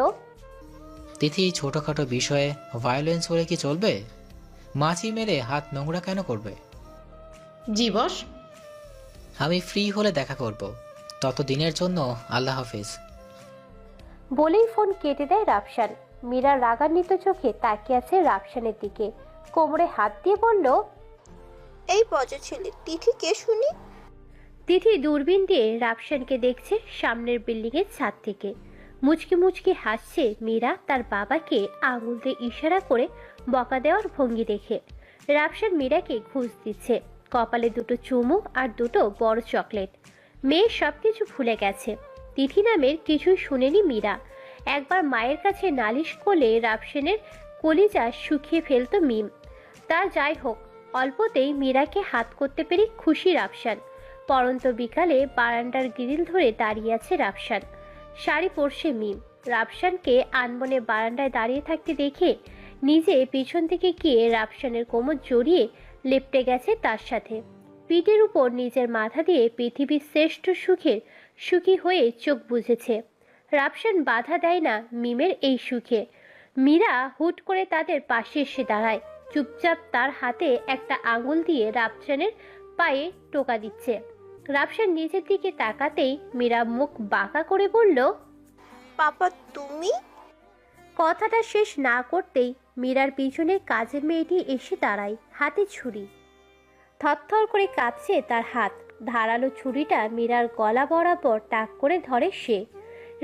তিথি, ছোটখাটো বিষয়ে ভায়োলেন্স হলে কি চলবে? মাছি মেরে হাত নোংরা কেন করবে? জি বস। আমি ফ্রি হলে দেখা করব, ততদিনের জন্য আল্লাহ হাফিজ। বলেই ফোন কেটে দেয় রাফসান। মীরা রাগান্বিত চোখে তাকিয়ে আছে রাফসানের দিকে। কোমরে হাত দিয়ে বলল, এই পচা ছেলে তিথি কে শুনি? তিথি দূরবীন দিয়ে রাফসানকে দেখছে সামনের বিল্ডিংয়ের ছাদ থেকে। মুচকি মুচকি হাসছে মীরা তার বাবাকে আঙুল দিয়ে ইশারা করে বকা দেওয়ার ভঙ্গি দেখে। রাফসান মীরাকে ঘুষ দিচ্ছে, কপালে দুটো চুমু আর দুটো বড় চকলেট। মেয়ে সবকিছু ভুলে গেছে, তিথি নামের কিছুই শুনেনি মীরা। একবার মায়ের কাছে নালিশ করলে রাফসানের কলিজা শুকিয়ে ফেলত মিম। তা যাই হোক, অল্পতেই মীরাকে হাত করতে পেরে খুশি রাফসান। পরন্ত বিকালে বারান্দার গ্রিল ধরে দাঁড়িয়ে আছে রাফসান। শাড়ি পরছে মিম। রাফসানকে আনমনে বারান্দায় দাঁড়িয়ে থাকতে দেখে নিজে পিছন থেকে গিয়ে রাফসানের কোমর জড়িয়ে লেপটে গেছে তার সাথে। পিঠের উপর নিজের মাথা দিয়ে পৃথিবীর শ্রেষ্ঠ সুখের সুখী হয়ে চোখ বুঝেছে। রাফসান বাধা দেয় না মিমের এই সুখে। মীরা হুট করে তাদের পাশে এসে দাঁড়ায়, চুপচাপ তার হাতে একটা আঙুল দিয়ে রাফসানের পায়ে টোকা দিচ্ছে। রাফসান নিজের দিকে তাকাতেই মীরা মুখ বাঁকা করে বলল, পাপা তুমি? কথাটা শেষ না করতেই মীরার পিছনে কাজের মেয়েটি এসে দাঁড়ায়, হাতে ছুরি। থরথর করে কাঁপছে তার হাত। ধারালো ছুরিটা মীরার গলা বরাবর টাক করে ধরে সে।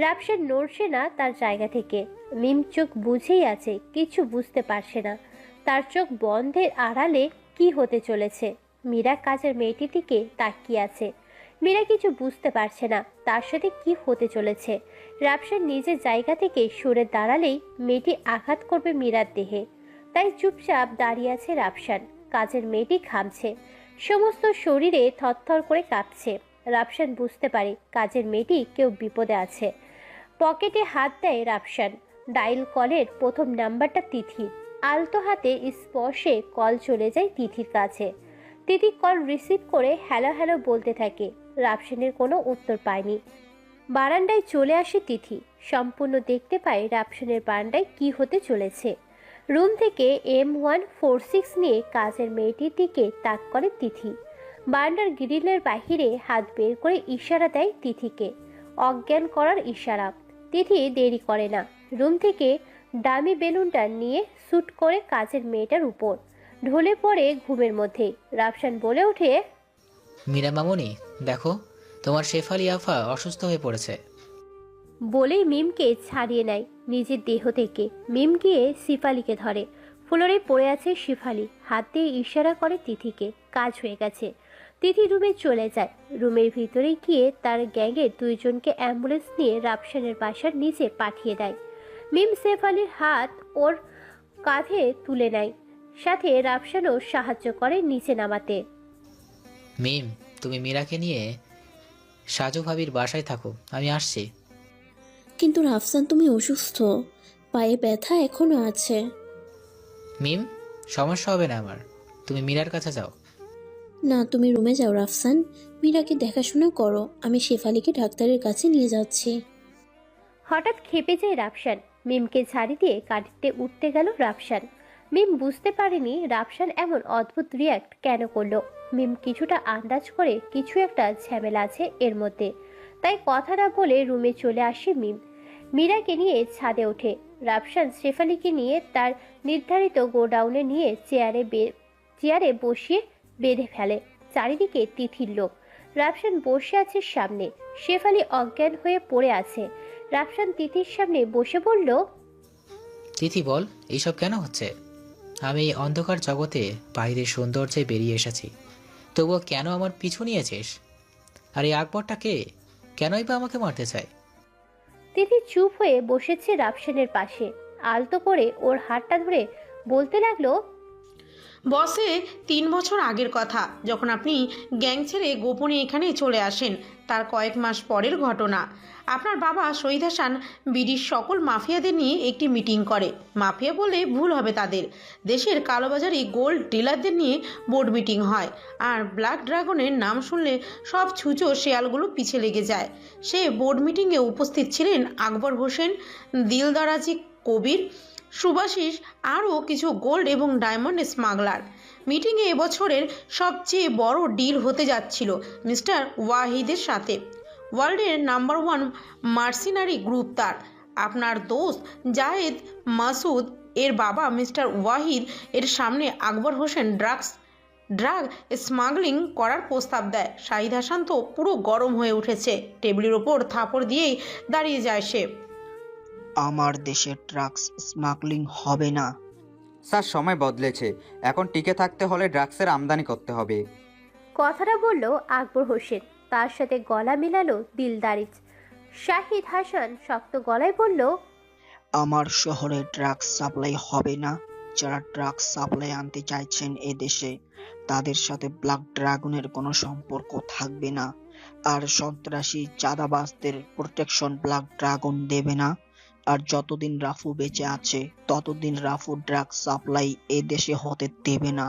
রাফসান নড়ছে না তার জায়গা থেকে। মিম চোখ বুঝেই আছে, কিছু বুঝতে পারছে না তার চোখ বন্ধের আড়ালে কি হতে চলেছে। মীরা কাজের মেয়েটির দিকে তাকিয়ে আছে। মীরা কিছু বুঝতে পারছে না তার সাথে কি হতে চলেছে। রাফসান নিজের জায়গা থেকে সরে দাঁড়ালেই মেয়েটি আঘাত করবে মীরার দেহে, তাই চুপচাপ দাঁড়িয়ে আছে রাফসান। কাজের মেয়েটি ঘামছে, সমস্ত শরীরে থরথর করে কাঁপছে। রাফসান বুঝতে পারে কাজের মেয়েটি কেউ বিপদে আছে। পকেটে হাত দেয় রাফসান। ডায়াল কলের প্রথম নাম্বারটা তিথি। আলতো হাতে স্পর্শে কল চলে যায় তিথির কাছে। তিথি কল রিসিভ করে হ্যালো হ্যালো বলতে থাকে। রাফসানের কোনো উত্তর পায়নি। বারান্দায় চলে আসে তিথি। সম্পূর্ণ দেখতে পায় রাফসানের বারান্দায় কি হতে চলেছে। রুম থেকে M146 নিয়ে কাজের মেয়েটির দিকে তাক করে তিথি। বারান্দার গ্রিলের বাহিরে হাত বের করে ইশারা দেয় তিথিকে, অজ্ঞান করার ইশারা। তিথি দেরি করে না, রুম থেকে দামি বেলুনটা নিয়ে শ্যুট করে কাজের মেয়েটার উপর ঢলে পড়ে ঘুমের মধ্যে। রাফসান বলে ওঠে, মীরা মামনি, দেখো তোমার শেফালি আফা অসুস্থ হয়ে পড়েছে। বলেই মিমকে ছাড়িয়ে নেয় নিজের দেহ থেকে। মিম গিয়ে শিফালিকে ধরে। ফ্লোরে পড়ে আছে শিফালি। হাত দিয়ে ইশারা করে তিথিকে। কাজ হয়ে গেছে। তিথি রুমে চলে যায়। রুমের ভিতরে গিয়ে তার গ্যাংয়ের দুইজনকে অ্যাম্বুলেন্স নিয়ে রাফসানের বাসার নিচে পাঠিয়ে দেয়। মিম শেফালির হাত ওর কাঁধে তুলে নেয়, সাথে রাফসানও সাহায্য করে নিচে নামাতে। মিম, তুমি মীরাকে নিয়ে সাজু ভাবির বাসায় থাকো, আমি আসছি। কিন্তু রাফসান, তুমি অসুস্থ, পায়ে ব্যথা এখনো আছে। মিম, সমস্যা হবে না আমার, তুমি মীরার কাছে যাও। না, তুমি রুমে যাও রাফসান, মীরাকে দেখাশোনা করো, আমি শেফালিকে ডাক্তারের কাছে নিয়ে যাচ্ছি। হঠাৎ খেপে যায় রাফসান। মিমকে ঝাড়ি দিয়ে কাঁদিতে উঠতে গেল রাফসান। মিম বুঝতে পারেনি রাফসান এমন অদ্ভুত রিয়াক্ট কেন করলো। মিম কিছুটা আন্দাজ করে কিছু একটা ঝামেলা আছে এর মধ্যে, তাই কথা না বলে রুমে চলে আসে মিম। মীরাকে নিয়ে ছাদে ওঠে। রাফসান শেফালিকে নিয়ে তার নির্ধারিত গোডাউনে নিয়ে চেয়ারে বসিয়ে বেঁধে ফেলে। চারিদিকে তিথির লোক। রাফসান বসে আছে সামনে, শেফালি অজ্ঞান হয়ে পড়ে আছে। রাফসান তিথির সামনে বসে বলল, তিথি বল, এইসব কেন হচ্ছে? আমি এই অন্ধকার জগতে বাইরের সৌন্দর্যে বেরিয়ে এসেছি, তবুও কেন আমার পিছু নিয়েছিস? আর এই আকবরটা কে? কেনই বা আমাকে মারতে চায়? তিথি চুপ হয়ে বসেছে রাফসানের পাশে। আলতো করে ওর হাতটা ধরে বলতে লাগলো, বসে 3 বছর আগের কথা, যখন আপনি গ্যাং ছেড়ে গোপনে এখানে চলে আসেন, তার কয়েক মাস পরের ঘটনা। আপনার বাবা শহীদ হাসান বিডির সকল মাফিয়াদের নিয়ে একটি মিটিং করে। মাফিয়া বলে ভুল হবে তাদের। দেশের কালোবাজারি গোল্ড ডিলারদের নিয়ে বোর্ড মিটিং হয়। আর ব্ল্যাক ড্রাগনের নাম শুনলে সব ছুঁচো শেয়ালগুলো পিছে লেগে যায়। সে বোর্ড মিটিংয়ে উপস্থিত ছিলেন আকবর হোসেন, দিলদারাজি কবির, সুভাষিস, আরও কিছু গোল্ড এবং ডায়মন্ড স্মাগলার। মিটিংয়ে এবছরের সবচেয়ে বড় ডিল হতে যাচ্ছিল মিস্টার ওয়াহিদের সাথে। ওয়ার্ল্ডের নাম্বার 1 মার্সিনারি গ্রুপ তার। আপনার দোস্ত জায়েদ মাসুদ এর বাবা মিস্টার ওয়াহিদ এর সামনে আকবর হোসেন ড্রাগ স্মাগলিং করার প্রস্তাব দেয়। শহীদ হাসান তো পুরো গরম হয়ে উঠেছে। টেবিলের ওপর থাপড় দিয়েই দাঁড়িয়ে যায় সে। আমার দেশে ড্রাগস স্মাগলিং হবে না। স্যার সময় বদলেছে, এখন টিকে থাকতে হলে ড্রাগসের আমদানি করতে হবে। কথাটা বলল আকবর হোসেন, তার সাথে গলা মিলালো দিলদারিজ। শাহিদ হাসান শক্ত গলায় বলল, আমার শহরে ড্রাগস সাপ্লাই হবে না। যারা ড্রাগস সাপ্লাই আনতে চাইছেন এ দেশে, তাদের সাথে ব্ল্যাক ড্রাগনের কোনো সম্পর্ক থাকবে না। আর সন্ত্রাসী চাঁদাবাজদের প্রোটেকশন ব্ল্যাক ড্রাগন দেবে না। আর যতদিন রাফু বেঁচে আছে ততদিন রাফু ড্রাগস সাপ্লাই এ দেশে হতে দেবে না।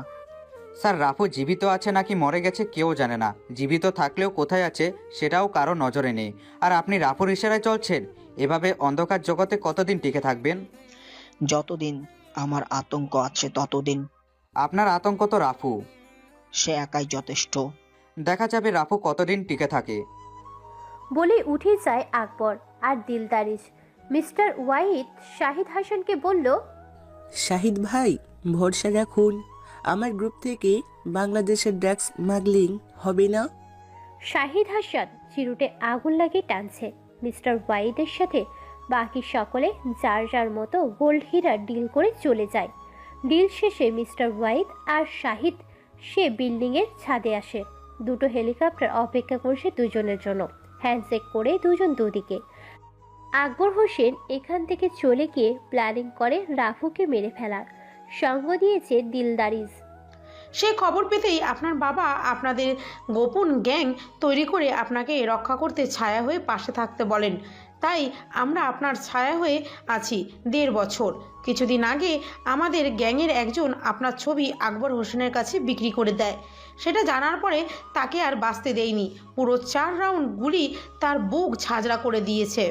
স্যার রাফু জীবিত আছে নাকি মরে গেছে কেউ জানে না। জীবিত থাকলেও কোথায় আছে সেটাও কারো নজরে নেই। আর আপনি রাফুর ইশারায় চলছেন। এভাবে অন্ধকার জগতে কতদিন টিকে থাকবেন? যতদিন আমার আতঙ্ক আছে ততদিন। আপনার আতঙ্ক তো রাফু। সে একাই যথেষ্ট। দেখা যাবে রাফু কতদিন টিকে থাকে। বলে উঠে যায় আকবর আর দিলদারিজ। মিস্টার ওয়াহিদ শাহিদ হাসানকে বলল, শাহিদ ভাই, ভরসা রাখুন, আমার গ্রুপ থেকে বাংলাদেশের ড্রাগস স্মাগলিং হবে না। শাহিদ হাসান চিরুটে আগুন লাগিয়ে টানছে। মিস্টার ওয়াহিদের সাথে বাকি সকলে যার যার মতো গোল্ড হীরা ডিল করে চলে যায়। ডিল শেষে মিস্টার ওয়াহিদ আর শাহিদ সে বিল্ডিংয়ের ছাদে আসে। দুটো হেলিকপ্টার অপেক্ষা করছে দুজনের জন্য। হ্যান্ডশেক করে দুজন দুদিকে। আকবর হোসেন এখান থেকে চলে গিয়ে প্ল্যানিং করে রাফুকে মেরে ফেলার। সঙ্গ দিয়েছে দিলদারিজ। সে খবর পেতেই আপনার বাবা আপনাদের গোপন গ্যাং তৈরি করে আপনাকে রক্ষা করতে ছায়া হয়ে পাশে থাকতে বলেন। তাই আমরা আপনার ছায়া হয়ে আছি 1.5 বছর। কিছুদিন আগে আমাদের গ্যাংয়ের একজন আপনার ছবি আকবর হোসেনের কাছে বিক্রি করে দেয়। সেটা জানার পরে তাকে আর বাঁচতে দেয়নি। পুরো 4 রাউন্ড গুলি তার বুক ঝাঁঝরা করে দিয়েছে।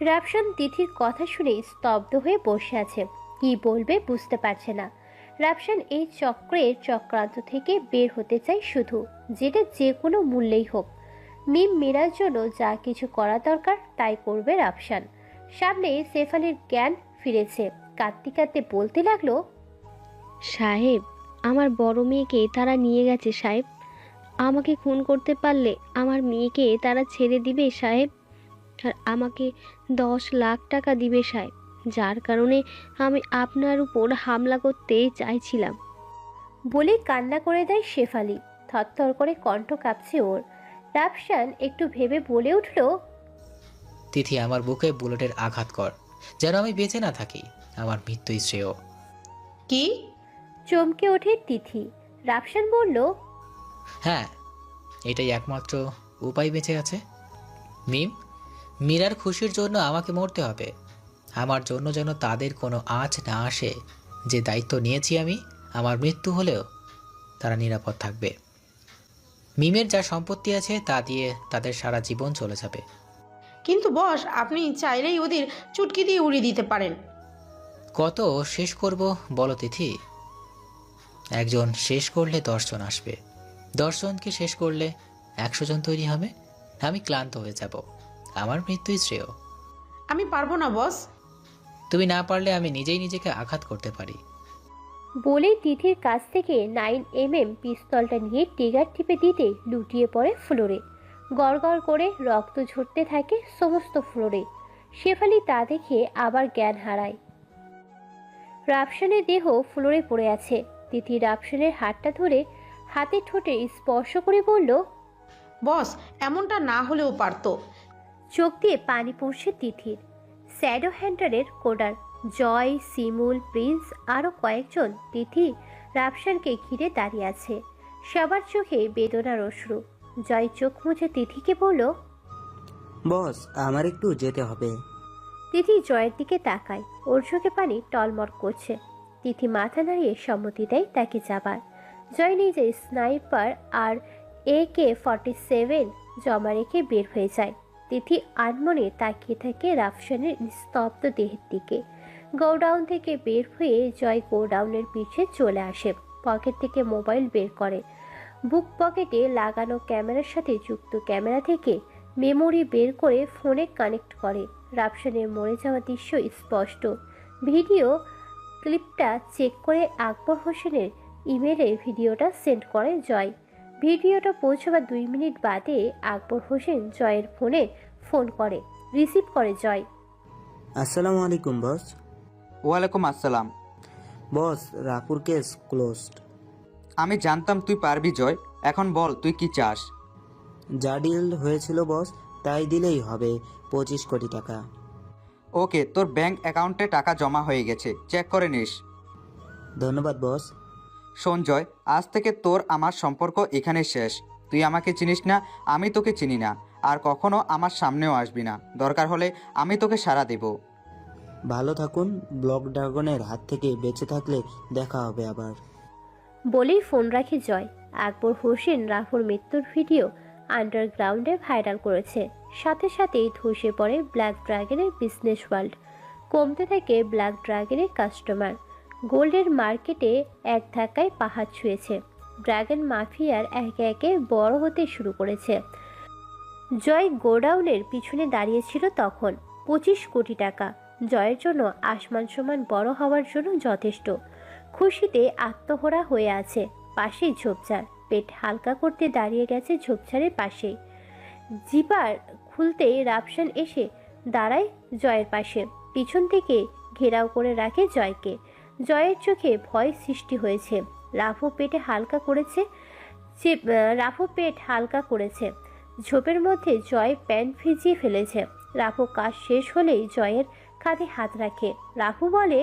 রাফসান তিথির কথা শুনে স্তব্ধ হয়ে বসে আছে। কি বলবে বুঝতে পারছে না। রাফসান এই চক্রের চক্রান্ত থেকে বের হতে চায় শুধু, যেটা যে কোনো মূল্যেই হোক। মিম মীরার জন্য যা কিছু করা দরকার তাই করবে রাফসান। সামনে সেফ আলীর জ্ঞান ফিরেছে। কাঁদতে কাঁদতে বলতে লাগলো, সাহেব, আমার বড় মেয়েকে তারা নিয়ে গেছে সাহেব। আমাকে খুন করতে পারলে আমার মেয়েকে তারা ছেড়ে দিবে সাহেব, আর আমাকে 10 লাখ টাকা দিবে সাহেব, যার কারণে আমি আপনার উপর হামলা করতে চাইছিলাম। বলে কান্না করে দেয় শেফালি। থরথর করে কণ্ঠ কাঁপছে ওর। রাফসান একটু ভেবে বলে উঠল, তিথি, আমার বুকে বুলেটের আঘাত কর, যেন আমি বেঁচে না থাকি। আমার মৃত্যুই শ্রেয়। কি? চমকে ওঠে তিথি। রাফসান বলল, হ্যাঁ, এটাই একমাত্র উপায় বেঁচে আছে। মিম, মীরার খুশির জন্য আমাকে মরতে হবে। আমার জন্য যেন তাদের কোনো আঁচ না আসে। যে দায়িত্ব নিয়েছি আমি, আমার মৃত্যু হলেও তারা নিরাপদ থাকবে। মিমের যা সম্পত্তি আছে তা দিয়ে তাদের সারা জীবন চলে যাবে। কিন্তু বস, আপনি চাইলেই ওদের চুটকি দিয়ে উড়িয়ে দিতে পারেন। কত শেষ করব বলো তিথি? একজন শেষ করলে 10 জন আসবে। 10 জনকে শেষ করলে 100 জন তৈরি হবে। আমি ক্লান্ত হয়ে যাব। আমার মৃত্যুই শ্রেয়। আমি পারবো না বস। তুমি না পারলে আমি নিজেই নিজেকে আঘাত করতে পারি। বলে তিথির কাছ থেকে 9mm পিস্তলটা নিয়ে ট্রিগার টিপে দিতে লুটিয়ে পড়ে ফ্লোরে। গড়গড় করে রক্ত ঝরতে থাকে সমস্ত ফ্লোরে। শেফালি তা দেখে আবার জ্ঞান হারায়। রাফসানের দেহ ফ্লোরে পড়ে আছে। তিথি রাফসানের হাতটা ধরে হাতে ঠোঁটে স্পর্শ করে বলল, বস, এমনটা না হলেও পারতো। চোখ দিয়ে পানি পড়ছে তিথির। স্যাডো হ্যান্টারের কোডার জয়, শিমুল, প্রিন্স আরও কয়েকজন তিথি রাফসানকে ঘিরে দাঁড়িয়ে আছে। সবার চোখে বেদনার অশ্রু। জয় চোখ মুছে তিথিকে বলল, বস, আমার একটু যেতে হবে। তিথি জয়ের দিকে তাকায়। ওর চোখে পানি টলমল করছে। তিথি মাথা নাড়িয়ে সম্মতি দেয় তাকে যাবার। জয় নিজে স্নাইপার আর AK-47 জমা রেখে বের হয়ে যায়। তিথি আনমনে তাকিয়ে থাকে রাফসানের নিস্তব্ধ দেহের দিকে। গোডাউন থেকে বের হয়ে জয় গোডাউনের পিছে চলে আসে। পকেট থেকে মোবাইল বের করে। বুক পকেটে লাগানো ক্যামেরার সাথে যুক্ত ক্যামেরা থেকে মেমোরি বের করে ফোনে কানেক্ট করে। রাফসানের মরে যাওয়া দৃশ্য স্পষ্ট। ভিডিও ক্লিপটা চেক করে আকবর হোসেনের ইমেলে ভিডিওটা সেন্ড করে জয়। ভিডিওটা পৌঁছাবার 2 মিনিট বাদে আকবর হোসেন জয়ের ফোনে ফোন করে। রিসিভ করে জয়। আসসালামু আলাইকুম বস। ওয়ালাইকুম আসসালাম। বস, রাপুর কেস ক্লোজড। আমি জানতাম তুই পারবি জয়। এখন বল তুই কি চাস? যা ডিল হয়েছিল বস, তাই দিলেই হবে, 25 কোটি টাকা। ওকে, তোর ব্যাংক অ্যাকাউন্টে টাকা জমা হয়ে গেছে, চেক করে নিস। ধন্যবাদ বস। শোন জয়, আজ থেকে তোর আমার সম্পর্ক এখানে শেষ। তুই আমাকে চিনিস না, আমি তোকে চিনি না, আর কখনো আমার সামনেও আসবি না। দরকার হলে আমি তোকে সাড়া দেব। ভালো থাকুন, ব্লক ড্রাগনের হাত থেকে বেঁচে থাকলে দেখা হবে আবার। বলেই ফোন রাখে জয়। আকবর হোসেন রাফুর মৃত্যুর ভিডিও আন্ডারগ্রাউন্ডে ভাইরাল করেছে। সাথে সাথেই ধসে পড়ে ব্ল্যাক ড্রাগনের বিজনেস ওয়ার্ল্ড। কমতে থাকে ব্ল্যাক ড্রাগনের কাস্টমার। গোল্ডের মার্কেটে এক ধাক্কায় পাহাড় ছুঁয়েছে। ড্রাগন মাফিয়ার একে একে বড় হতে শুরু করেছে। জয় গোডাউনের পিছনে দাঁড়িয়েছিল তখন। 25 কোটি টাকা জয়ের জন্য আসমান সমান বড় হওয়ার জন্য যথেষ্ট। খুশিতে আত্মহরা হয়ে আছে। পাশেই ঝোপঝাড়। পেট হালকা করতে দাঁড়িয়ে গেছে ঝোপঝাড়ের পাশেই। জিপার খুলতেই রাফসান এসে দাঁড়ায় জয়ের পাশে। পিছন থেকে ঘেরাও করে রাখে জয়কে। জয়ের চোখে ভয় সৃষ্টি হয়েছে। রাফু পেট হালকা করেছে। ঝোপের মধ্যে জয় প্যান্ট ভিজিয়ে ফেলেছে। রাফু কাজ শেষ হলেই জয়ের কাঁধে হাত রাখে। রাফু বলে,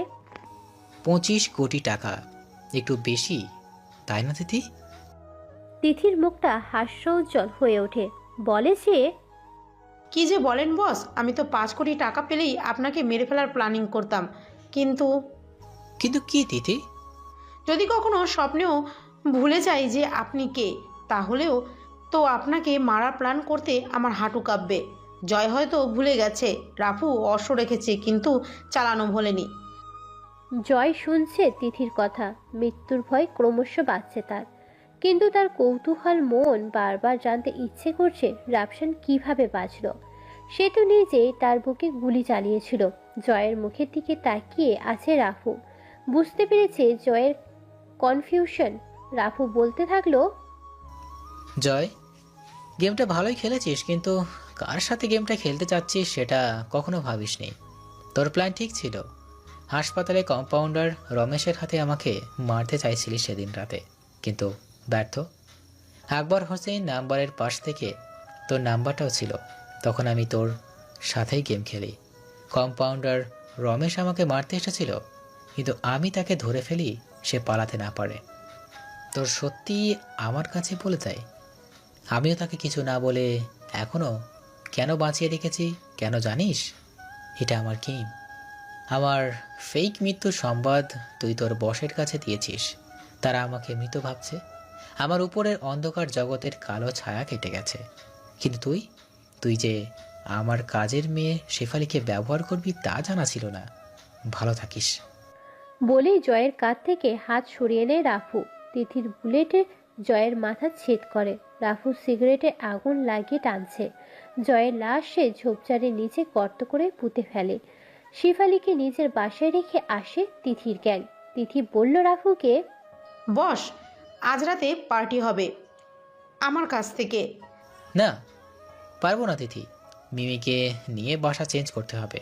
25 কোটি টাকা একটু বেশি, তাই না তিথি? তিথির মুখটা হাস্যোজ্জ্বল হয়ে ওঠে। বলে সে, কি যে বলেন বস, আমি তো 5 কোটি টাকা পেলেই আপনাকে মেরে ফেলার প্ল্যানিং করতাম। কিন্তু কিন্তু কি তিথি? যদি কখনো স্বপ্নেও ভুলে যাই যে আপনি কে, তাহলেও তো আপনাকে মারার প্ল্যান করতে আমার হাঁটু কাঁপবে। জয় হয়তো ভুলে গেছে রাফু অশ্ব রেখেছে, কিন্তু চালানো ভোলেনি। জয় শুনছে তিথির কথা। মৃত্যুর ভয় ক্রমশ বাড়ছে তার। কিন্তু তার কৌতূহল মন বারবার জানতে ইচ্ছে করছে রাফসান কিভাবে বাঁচল। সে তো নিজেই তার বুকে গুলি চালিয়েছিল। জয়ের মুখের দিকে তাকিয়ে আছে রাফু। বুঝতে পেরেছে জয়ের কনফিউশন। রাফু বলতে থাকলো, জয়, গেমটা ভালোই খেলেছিস, কিন্তু কার সাথে গেমটা খেলতে চাচ্ছিস সেটা কখনো ভাবিসনি। তোর প্ল্যান ঠিক ছিল। হাসপাতালে কম্পাউন্ডার রমেশের হাতে আমাকে মারতে চাইছিলিস সেদিন রাতে, কিন্তু ব্যর্থ। আকবর হোসেন নাম্বারের পাশ থেকে তোর নাম্বারটাও ছিল। তখন আমি তোর সাথেই গেম খেলি। কম্পাউন্ডার রমেশ আমাকে মারতে এসেছিল, কিন্তু আমি তাকে ধরে ফেলি, সে পালাতে না পারে। তোর সত্যি আমার কাছে বলে দেয়। আমিও তাকে কিছু না বলে এখনও কেন বাঁচিয়ে রেখেছি, কেন জানিস? এটা আমার গেম। আমার ফেক মৃত্যুর সংবাদ তুই তোর বসের কাছে দিয়েছিস। তারা আমাকে মৃত ভাবছে। আমার উপরের অন্ধকার জগতের কালো ছায়া কেটে গেছে। কিন্তু তুই যে আমার কাজের মেয়ে শেফালিকে ব্যবহার করবি তা জানা ছিল না। ভালো থাকিস। বলেই জয়ের কাঁধ থেকে হাত সরিয়ে নেয় রাফু। তিথির বুলেটে জয়ের মাথা ছেদ করে। রাফু সিগারেটে আগুন লাগিয়ে টানছে। জয়ের লাশ সে ঝোপঝাড়ের নিচে গর্ত করে পুঁতে ফেলে। শেফালিকে নিজের বাসায় রেখে আসে তিথির গ্যাং। তিথি বলল রাফুকে, বস, আজ রাতে পার্টি হবে আমার কাছ থেকে। না, পারবো না তিথি। মিমিকে নিয়ে বাসা চেঞ্জ করতে হবে।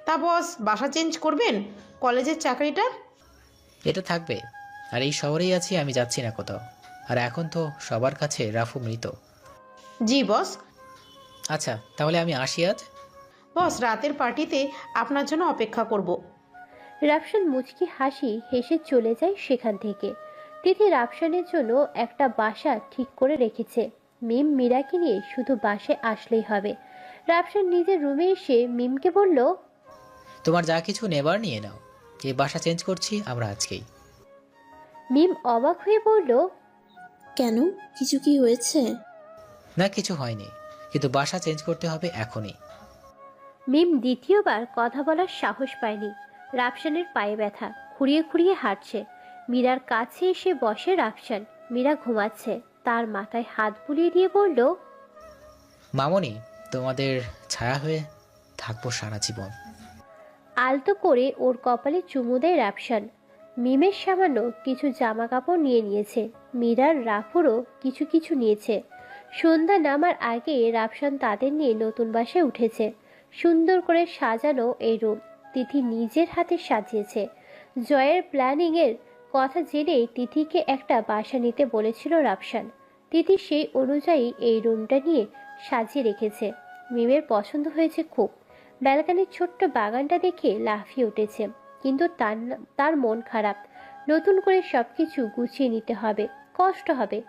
তা বস, বাসা চেঞ্জ করবেন? কলেজের চাকরিটা? এটা থাকবে। আর এই শহরেই আছি, আমি যাচ্ছি না কোথাও। আর এখন তো সবার কাছে রাফু মৃত। জি বস। আচ্ছা, তাহলে আমি আসি আজ। বস, রাতের পার্টিতে আপনার জন্য অপেক্ষা করব। রাফসান মুচকি হাসি হেসে চলে যায় সেখান থেকে। তিথি রাফসানের জন্য একটা বাসা ঠিক করে রেখেছে। মিম মীরাকে নিয়ে শুধু বাসে আসলেই হবে। রাফসান নিজের রুমে এসে মিমকে বলল, তোমার যা কিছু নেবার নিয়ে নাও। এই বাসা চেঞ্জ করছি আমরা আজকেই। মিম অবাক হয়ে বলল, কেন, কিছু কি হয়েছে? না, কিছু হয়নি, কিন্তু বাসা চেঞ্জ করতে হবে এখনই। মিম দ্বিতীয়বার কথা বলার সাহস পায়নি। রাফসানের পায়ে ব্যথা, খুঁড়িয়ে খুঁড়িয়ে হাঁটছে। মীরার কাছে এসে বসে রাফসান। মীরা ঘুমাচ্ছে। তার মাথায় হাত বুলিয়ে দিয়ে বলল, মামনি, তোমাদের ছায়া হয়ে থাকবো সারা জীবন। আলতো করে ওর কপালে চুমু দেয় রাফসান। মিমের সামান্য কিছু জামা কাপড় নিয়ে নিয়েছে। মীরার রাফুরও কিছু কিছু নিয়েছে। সন্ধ্যা নামার আগে রাফসান তাদের নিয়ে নতুন বাসায় উঠেছে। সুন্দর করে সাজানো এই রুম তিথি নিজের হাতে সাজিয়েছে। জয়ের প্ল্যানিংয়ের কথা জেনেই তিথিকে একটা বাসা নিতে বলেছিল রাফসান। তিথি সেই অনুযায়ী এই রুমটা নিয়ে সাজিয়ে রেখেছে। মিমের পছন্দ হয়েছে খুব। ব্যালকানির ছোট্ট বাগানটা দেখে লাফিয়ে উঠেছে, কিন্তু তার মন খারাপ। নতুন করে সবকিছু গুছিয়ে নিতে হবে, কষ্ট হবে।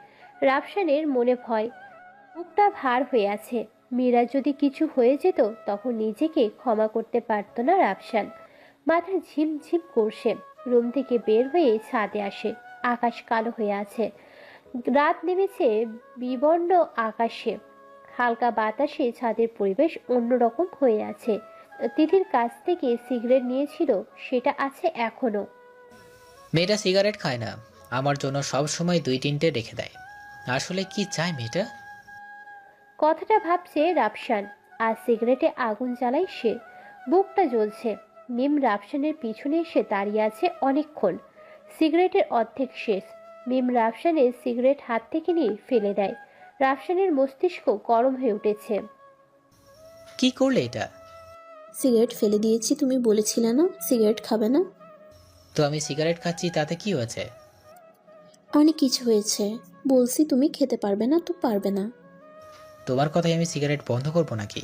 রাফসানের মনে ভয়, বুকটা ভার হয়ে আছে। মীরা যদি কিছু হয়ে যেত তখন নিজেকে ক্ষমা করতে পারত না রাফসান। মাথা ঝিমঝিম করছে। রুম থেকে বের হয়ে ছাদে আসে। আকাশ কালো হয়ে আছে। রাত নেমেছে বিবর্ণ আকাশে। হালকা বাতাসে ছাদের পরিবেশ অন্যরকম হয়ে আছে। তিথির কাছ থেকে সিগারেট নিয়েছিল, সেটা আছে এখনো। মেয়েটা সিগারেট খায় না, আমার জন্য সব সময় 2-3টে রেখে দেয়। আসলে কি চায় মেয়েটা? কথাটা ভাবছে রাফসান, আর সিগারেটে আগুন জ্বালায় সে। বুকটা জ্বলছে। মিম রাফসানের পিছনে এসে দাঁড়িয়ে আছে অনেকক্ষণ। সিগারেটের অর্ধেক শেষ। মিম রাফসানের সিগারেট হাত থেকে নিয়ে ফেলে দেয়। রাফসানের মস্তিষ্ক গরম হয়ে উঠেছে। কি করলে এটা? সিগারেট ফেলে দিয়েছি, তুমি বলেছিলে না সিগারেট খাবে না? তো আমি সিগারেট খাচ্ছি, তাতে কি হয়েছে? অনেক কিছু হয়েছে। বলছি তুমি খেতে পারবে না তো পারবে না। তোমার কথাই আমি সিগারেট বন্ধ করবো নাকি?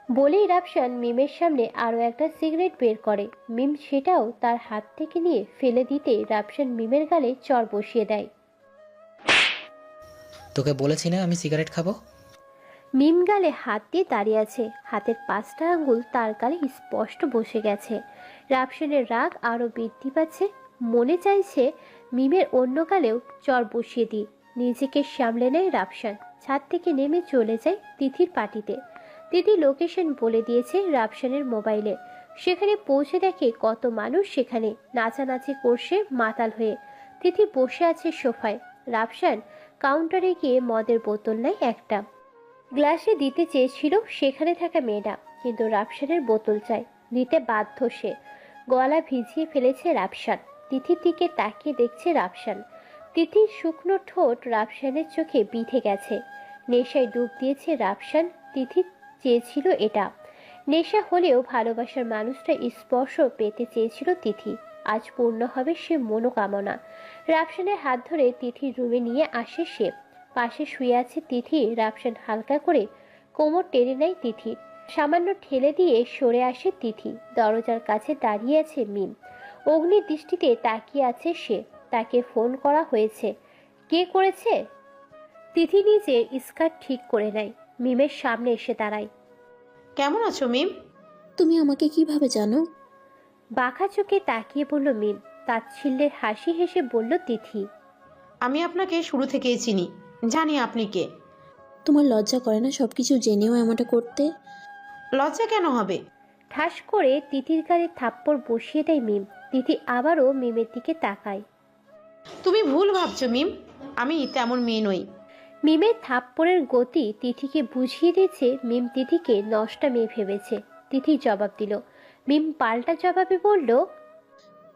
বলেই রাফসান মিমের সামনে আরও একটা সিগারেট বের করে। মিম সেটাও তার হাত থেকে নিয়ে ফেলে দিতে রাফসান মিমের গালে চড় বসিয়ে দেয়। তোকে বলেছি না আমি সিগারেট খাবো? মিম গালে হাত দিয়ে দাঁড়িয়ে আছে। হাতের 5টা আঙ্গুল তার গালে স্পষ্ট বসে গেছে। রাফসানের রাগ আরও বৃদ্ধি পাচ্ছে। মনে চাইছে মিমের অন্য গালেও চড় বসিয়ে দিই। নিজেকে সামলে নেয় রাফসান। ছাদ থেকে নেমে চলে যায় তিথির পার্টিতে। তিথি লোকেশন বলে দিয়েছে রাফসানের মোবাইলে। সেখানে পৌঁছে দেখে কত মানুষ সেখানে নাচানাচি করছে মাতাল হয়ে। তিথি বসে আছে সোফায়। রাফসান কাউন্টারে গিয়ে মদের বোতল নেয় একটা। গ্লাসে দিতে চেয়েছিল সেখানে থাকা মেয়েটা, কিন্তু রাফসানের বোতল চাই, দিতে বাধ্য সে। গলা ভিজিয়ে ফেলেছে রাফসান। তিথির দিকে তাকিয়ে দেখছে রাফসান। তিথির শুকনো ঠোঁট রাফসানের চোখে বিঁধে গেছে। নেশায় ডুব দিয়েছে রাফসান। তিথি চেয়েছিল এটা। নেশা হলেও ভালোবাসার মানুষটা স্পর্শ পেতে চেয়েছিল তিথি। আজ পূর্ণ হবে সে মনোকামনা। রাফসানের হাত ধরে তিথির রুমে নিয়ে আসে সে। পাশে শুয়ে আছে তিথি। রাফসান হালকা করে কোমর টেনে নেয় তিথি। সামান্য ঠেলে দিয়ে সরে আসে তিথি। দরজার কাছে দাঁড়িয়ে আছে মিম। অগ্নি দৃষ্টিতে তাকিয়ে আছে সে। তাকে ফোন করা হয়েছে। কে করেছে? তিথি নিজে স্কার্ট ঠিক করে নেয়। মিমের সামনে এসে দাঁড়ায়। কেমন আছো মিম? তুমি আমাকে কিভাবে জানো? বাঁকা চোখে তাকিয়ে বলল মিম। তাচ্ছিল্যের হাসি হেসে বলল তিথি। আমি আপনাকে শুরু থেকেই চিনি, জানি আপনি কে। তোমার লজ্জা করে না সবকিছু জেনেও এমনটা করতে? লজ্জা কেন হবে? ঠাস করে তিথির গালে থাপ্পড় বসিয়ে দেয় মিম। তিথি আবারও মিমের দিকে তাকায়। তুমি ভুল ভাবছো মিম, আমি তেমন মেয়ে নই। মিমের থাপ্পড়ের গতি তিথিকে বুঝিয়ে দিয়েছে মিম তিথিকে নষ্টা মেয়ে ভেবেছে। তিথি জবাব দিল। মিম পাল্টা জবাবে বলল,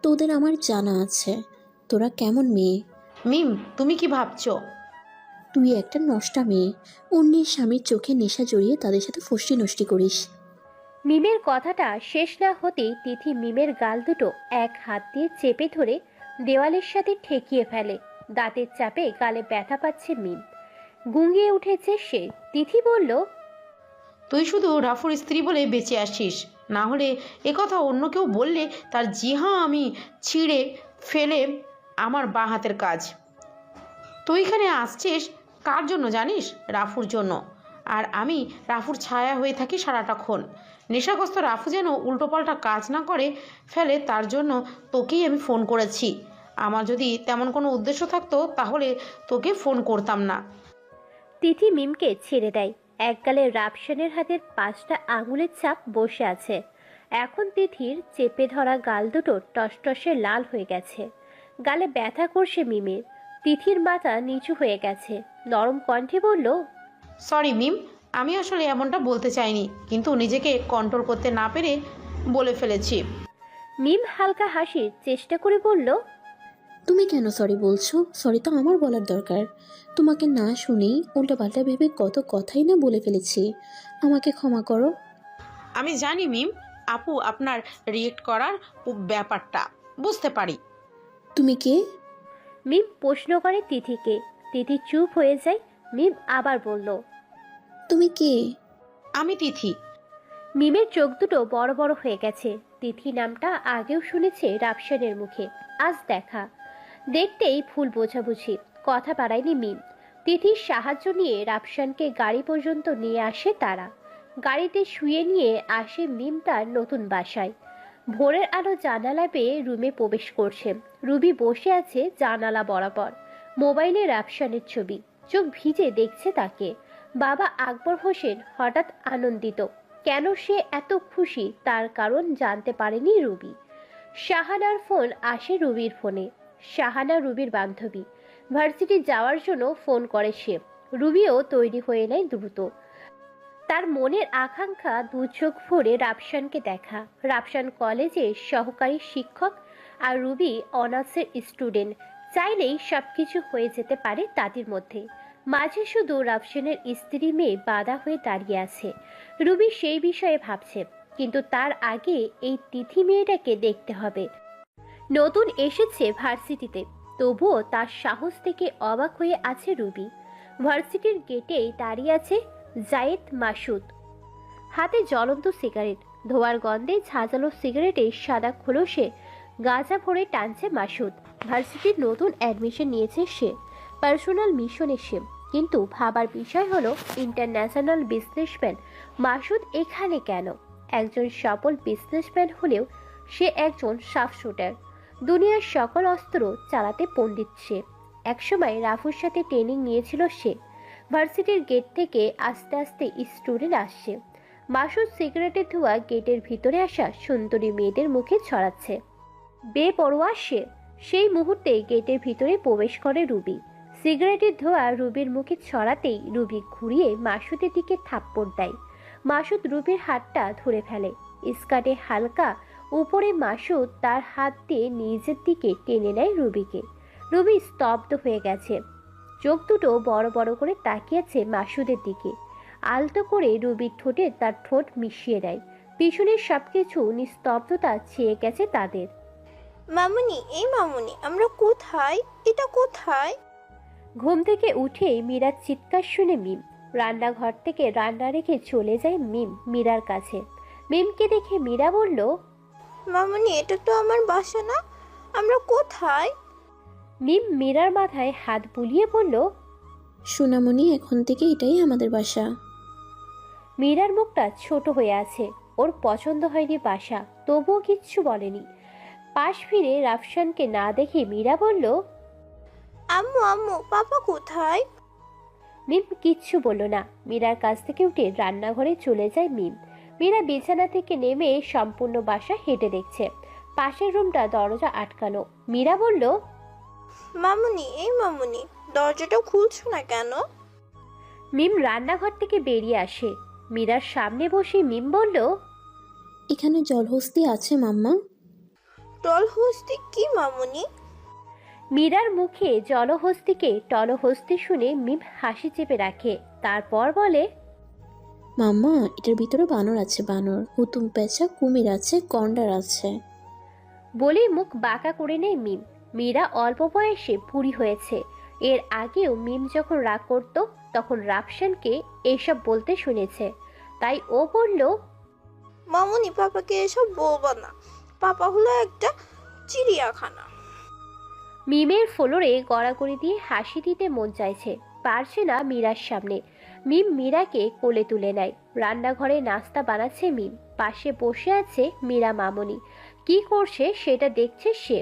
তোদের আমার জানা আছে তোরা কেমন মেয়ে। মিম তুমি কি ভাবছো? তুই একটা নষ্টা মেয়ে, অন্যের স্বামীর চোখে নেশা জড়িয়ে তাদের সাথে ফষ্টি নষ্টি করিস। মিমের কথাটা শেষ না হতেই তিথি মিমের গাল দুটো এক হাত দিয়ে চেপে ধরে দেওয়ালের সাথে ঠেকিয়ে ফেলে। দাঁতের চাপে গালে ব্যথা পাচ্ছে মিম। গুঙ্গিয়ে উঠেছে সে। তিথি বলল, তুই শুধু রাফুর স্ত্রী বলে বেঁচে আসিস, না হলে একথা অন্য কেউ বললে তার জিহা আমি ছিঁড়ে ফেলে আমার বাঁ হাতের কাজ। তুই এখানে আসছিস কার জন্য জানিস? রাফুর জন্য। আর আমি রাফুর ছায়া হয়ে থাকি সারাটাক্ষণ। নেশাগ্রস্ত রাফু যেন উল্টোপাল্টা কাজ না করে ফেলে, তার জন্য তোকেই আমি ফোন করেছি। আমার যদি তেমন কোনো উদ্দেশ্য থাকতো তাহলে তোকে ফোন করতাম না। তিথি মিমকে ছেড়ে দেয়। এক গালে রাফসানের হাতের 5টা আঙুলের চাপ বসে আছে। এখন তিথির চেপে ধরা গাল দুটো টসটসে লাল হয়ে গেছে। গালে ব্যথা করছে মিমের। তিথির মাথা নিচু হয়ে গেছে। নরম কণ্ঠে বলল, সরি মিম, আমি আসলে এমনটা বলতে চাইনি, কিন্তু নিজেকে কন্ট্রোল করতে না পেরে বলে ফেলেছি। মিম হালকা হাসির চেষ্টা করে বলল, তুমি কেন সরি বলছো? সরি তো আমার বলার দরকার। তোমাকে না শুনেই উল্টোপাল্টা ভেবে কত কথাই না বলে ফেলেছি। আমাকে ক্ষমা করো। আমি জানি মিম, আপু আপনার রিয়েক্ট করার ব্যাপারটা বুঝতে পারি। তুমি কে? মিম প্রশ্ন করে তিথিকে। তিথি চুপ হয়ে যায়। মিম আবার বলল, তুমি কে? আমি তিথি। মিমের চোখ দুটো বড় বড় হয়ে গেছে। তিথি নামটা আগেও শুনেছে রাফসানের মুখে, আজ দেখা। দেখতেই ভুল বোঝাবুঝি, কথা বাড়ায়নি মিম। তিথির সাহায্য নিয়ে রাফসানকে গাড়ি পর্যন্ত নিয়ে আসে তারা। গাড়িতে শুয়ে নিয়ে আসে মিম তার নতুন বাসায়। ভোরের আলো জানালা পেয়ে রুমে প্রবেশ করছে। রুবি বসে আছে জানালা বরাবর, মোবাইলে রাফসানের ছবি। চোখ ভিজে দেখছে তাকে। বাবা আকবর হোসেন হঠাৎ আনন্দিত। কেন সে এত খুশি তার কারণ জানতে পারেনি রুবি। শাহানার ফোন আসে রুবির ফোনে। শাহানা রুবির বান্ধবী। ভার্সিটি যাওয়ার জন্য ফোন করে সে। রুবিও তৈরি হয়ে নেয় দ্রুত। তার মনের আকাঙ্ক্ষা দু চোখ ভরে রাফসানকে দেখা। রাফসান কলেজে সহকারী শিক্ষক আর রুবি অনার্সের স্টুডেন্ট। চাইলেই সবকিছু হয়ে যেতে পারে তাদের মধ্যে। মাঝে শুধু রাফসানের স্ত্রী মেয়ে বাধা হয়ে দাঁড়িয়ে আছে। রুবি সেই বিষয়ে ভাবছে, কিন্তু তার আগে এই তিথি মেয়েটাকে দেখতে হবে। নতুন এসেছে ভার্সিটিতে, তবুও তার সাহস থেকে অবাক হয়ে আছে রুবি। ভার্সিটির গেটেই দাঁড়িয়ে আছে জায়েদ মাসুদ, হাতে জ্বলন্ত সিগারেট। ধোয়ার গন্ধে ঝাঁঝালো সিগারেটে সাদা খোলসে গাঁজা ভরে টানছে মাসুদ। ভার্সিটির নতুন অ্যাডমিশন নিয়েছে সে, পার্সোনাল মিশনে সে। কিন্তু ভাবার বিষয় হলো, ইন্টারন্যাশনাল বিজনেসম্যান মাসুদ এখানে কেন? একজন সফল বিজনেসম্যান হলেও সে একজন শার্প শুটার। দুনিয়ার সকল অস্ত্র চালাতে পণ্ডিত সে। একসময় রাফুর সাথে ট্রেনিং নিয়েছিল সে। ভার্সিটির গেট থেকে আস্তে আস্তে স্টুডেন্ট আসছে। মাসুদ সিগারেটের ধোঁয়া গেটের ভিতরে আসা সুন্দরী মেয়েদের মুখে ছড়াচ্ছে। বেপরোয়া সে। সেই মুহূর্তে গেটের ভিতরে প্রবেশ করে রুবি। সিগারেটের ধোঁয়া রুবির মুখে ছড়াতেই রুবি ঘুরিয়ে মাসুদের দিকে থাপ্পড় দেয়। মাসুদ রুবির হাতটা ধরে ফেলে। স্কার্টে হালকা উপরে মাসুদ তার হাত দিয়ে নিজের দিকে টেনে নেয় রুবিকে। রুবি স্তব্ধ হয়ে গেছে। চোখ দুটো বড় বড় করে তাকিয়েছে মাসুদের দিকে। আলতো করে রুবির ঠোঁটে তার ঠোঁট মিশিয়ে দেয়। পিছনের সবকিছু নিস্তব্ধতা ছেয়ে গেছে তাদের। মামুনি, এই মামুনি, আমরা কোথায়? এটা কোথায়? ঘুম থেকে উঠেই মীরার চিৎকার শুনে মিম রান্নাঘর থেকে রান্না রেখে চলে যায় মীরার কাছে। মিমকে দেখে মীরা বলল, মামুনি, এটা তো আমার বাসা না, আমরা কোথায়? মিম মীরার মাথায় হাত বুলিয়ে বলল, সোনামণি, এখন থেকে এটাই আমাদের বাসা। মীরার মুখটা ছোট হয়ে আছে। ওর পছন্দ হয়নি বাসা, তবুও কিচ্ছু বলেনি। পাশ ফিরে রাফসানকে না দেখে মীরা বলল, আম্মু আম্মু, পাপা কোথায়? মিম কিচ্ছু বলল না। মীরার কাছ থেকে উঠে রান্নাঘরে চলে যায় মিম। মীরা বিছানা থেকে নেমে সম্পূর্ণ বাসা হেঁটে দেখছে। পাশের রুমটা দরজা আটকানো। মীরা বলল, মামুনি, এই মামুনি, দরজাটা খুলছো না কেন? মিম রান্নাঘর থেকে বেরিয়ে আসে। মীরার সামনে বসে মিম বলল, এখানে জলহস্তি আছে মাম্মা। টলহস্তি কি মামুনি? মীরার মুখে জলহস্তিকে টলহস্তি শুনে মিম হাসি চেপে রাখে। তারপর বলে, মাম্মা, এটার ভিতরে বানর আছে, বানর, হুতুম পেঁচা, কুমির আছে, গন্ডার আছে। বলে মুখ বাঁকা করে নেয় মিম। মীরা অল্প বয়সে বুড়ি হয়েছে। এর আগেও মিম যখন রাগ করত তখন রাফসানকে এসব বলতে শুনেছে। তাই ও বলল, মামুনি, পাপাকে এসব বলবো না, পাপা হলো একটা চিড়িয়াখানা। মিমের ফ্লোরে গড়াগড়ি দিয়ে হাসি দিতে মন চাইছে, পারছে না মীরার সামনে। মিম মীরাকে কোলে তুলে নেয়। রান্নাঘরে নাস্তা বানাচ্ছে মিম। পাশে বসে আছে মীরা মামনি। কি করছে সেটা দেখছে সে।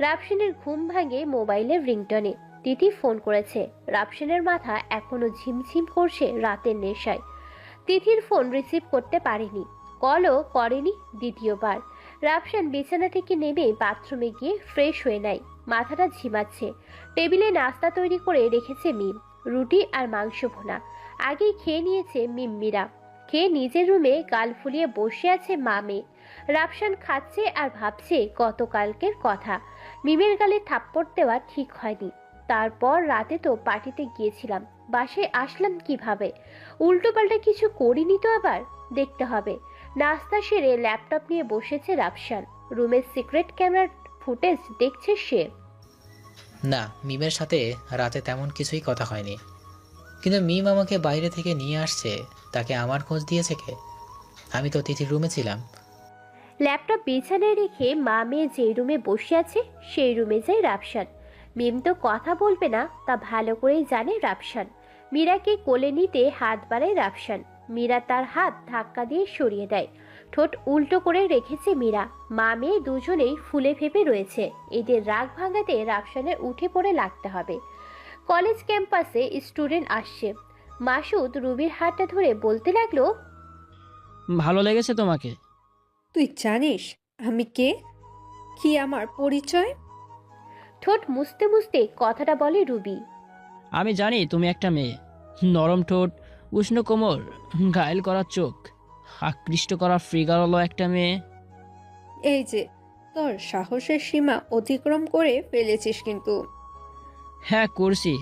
রাফসানের ঘুম ভাঙে মোবাইলের রিংটনে। তিথি ফোন করেছে। রাফসানের মাথা এখনো ঝিমঝিম করছে রাতের নেশায়। তিথির ফোন রিসিভ করতে পারেনি, কলও করেনি দ্বিতীয়বার। রাফসান বিছানা থেকে নেমে বাথরুমে গিয়ে ফ্রেশ হয়ে নেয়। মাথাটা ঝিমাচ্ছে। টেবিলে নাস্তা তৈরি করে রেখেছে মিম, রুটি আর মাংস ভুনা। আগেই খেয়ে নিয়েছে মিম। মীরা খেয়ে নিজের রুমে গাল ফুলিয়ে বসে আছে মা মেয়ে। রাফসান খাচ্ছে আর ভাবছে গতকালকের কথা। মিমের গালে থাপ্পড় দেওয়া ঠিক হয়নি। তারপর রাতে তো পার্টিতে গিয়েছিলাম, বাসায় আসলাম কিভাবে? উল্টো পাল্টা কিছু করিনি তো আবার? দেখতে হবে। নাস্তা সেরে ল্যাপটপ নিয়ে বসেছে রাফসান। রুমের সিক্রেট ক্যামেরার ফুটেজ দেখছে সে। না, মিমের সাথে রাতে তেমন কিছুই কথা হয়নি, কিন্তু মিম আমাকে বাইরে থেকে নিয়ে আসছে, তাকে আমার খোঁজ দিয়েছে কে? আমি তো তিথির রুমে ছিলাম। ল্যাপটপ বিছানায় রেখে মা মেয়ে যে রুমে বসে আছে সেই রুমে যায় রাফসান। মিম তো কথা বলবে না, তা ভালো করেই জানে রাফসান। মীরাকে কোলে নিতে হাত বাড়ায় রাফসান। মীরা তার হাত ধাক্কা দিয়ে সরিয়ে দেয়। ঠোঁট উল্টো করে রেখেছে মীরা। মা মেয়ে দুজনেই ফুলে ফেপে রয়েছে। এদের রাগ ভাঙাতে রাফসানের উঠে পড়ে লাগতে হবে। কলেজ ক্যাম্পাসে স্টুডেন্ট আসছে। মাসুদ রুবির হাতটা ধরে বলতে লাগলো, ভালো লেগেছে তোমাকে? তুই জানিস আমি কে, কি আমার পরিচয়? ঠোঁট মুছতে মুছতে কথাটা বলে রুবি। আমি জানি তুমি একটা মেয়ে, নরম ঠোঁট, উষ্ণ কোমর, ঘায়েল করা চোখ, আকৃষ্ট করা ফিগার হলো একটা মেয়ে। এই যে তোর সাহসের সীমা অতিক্রম করে ফেলেছিস কিন্তু। হ্যাঁ করছি,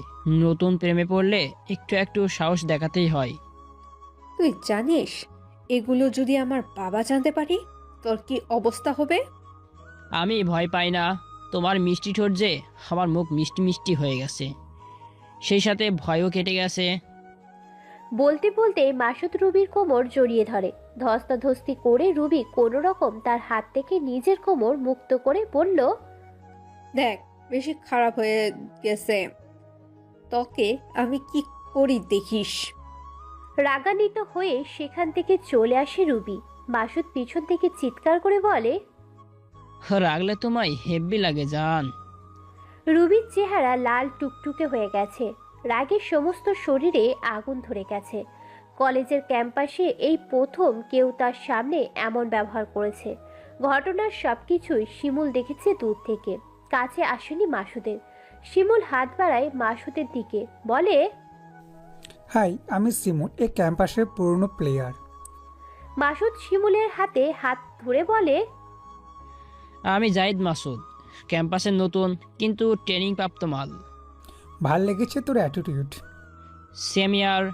নতুন প্রেমে পড়লে একটু একটু সাহস দেখাতেই হয়। তুই জানিস এগুলো যদি আমার বাবা জানতে পারি তোর কি অবস্থা হবে? আমি ভয় পাই না, তোমার মিষ্টি ঠোঁট যে আমার মুখ মিষ্টি মিষ্টি হয়ে গেছে, সেই সাথে ভয়ও কেটে গেছে। বলতে বলতে মাসুদ রুবির কোমর জড়িয়ে ধরে। ধস্তাধস্তি করে রুবি কোনো রকম তার হাত থেকে নিজের কোমর মুক্ত করে বলল, দেখ বেশি খারাপ হয়ে গেছে, তোকে আমি কি করি দেখিস। রাগান্বিত হয়ে সেখান থেকে চলে আসে রুবি। মাসুদ পিছন থেকে চিৎকার করে বলে, রাগলে তোমায় হেব্বি লাগে জান। রুবির চেহারা লাল টুকটুকে হয়ে গেছে। রাগে সমস্ত শরীরে আগুন ধরে গেছে। কলেজের ক্যাম্পাসে এই প্রথম কেউ তার সামনে এমন ব্যবহার করেছে। ঘটনার সবকিছুই শিমুল দেখেছে দূর থেকে, কাছে আসেনি মাসুদের। শিমুল হাত বাড়ায় মাসুদের দিকে, বলে, হাই, আমি শিমুল, এই ক্যাম্পাসের পুরনো প্লেয়ার। মাসুদ শিমুলের হাতে হাত ধরে বলে, আমি জাহিদ মাসুদ, ক্যাম্পাসের নতুন কিন্তু ট্রেনিং প্রাপ্ত মাল। ভাল লেগেছে তোর অ্যাটিটিউড। সেম ইয়ার।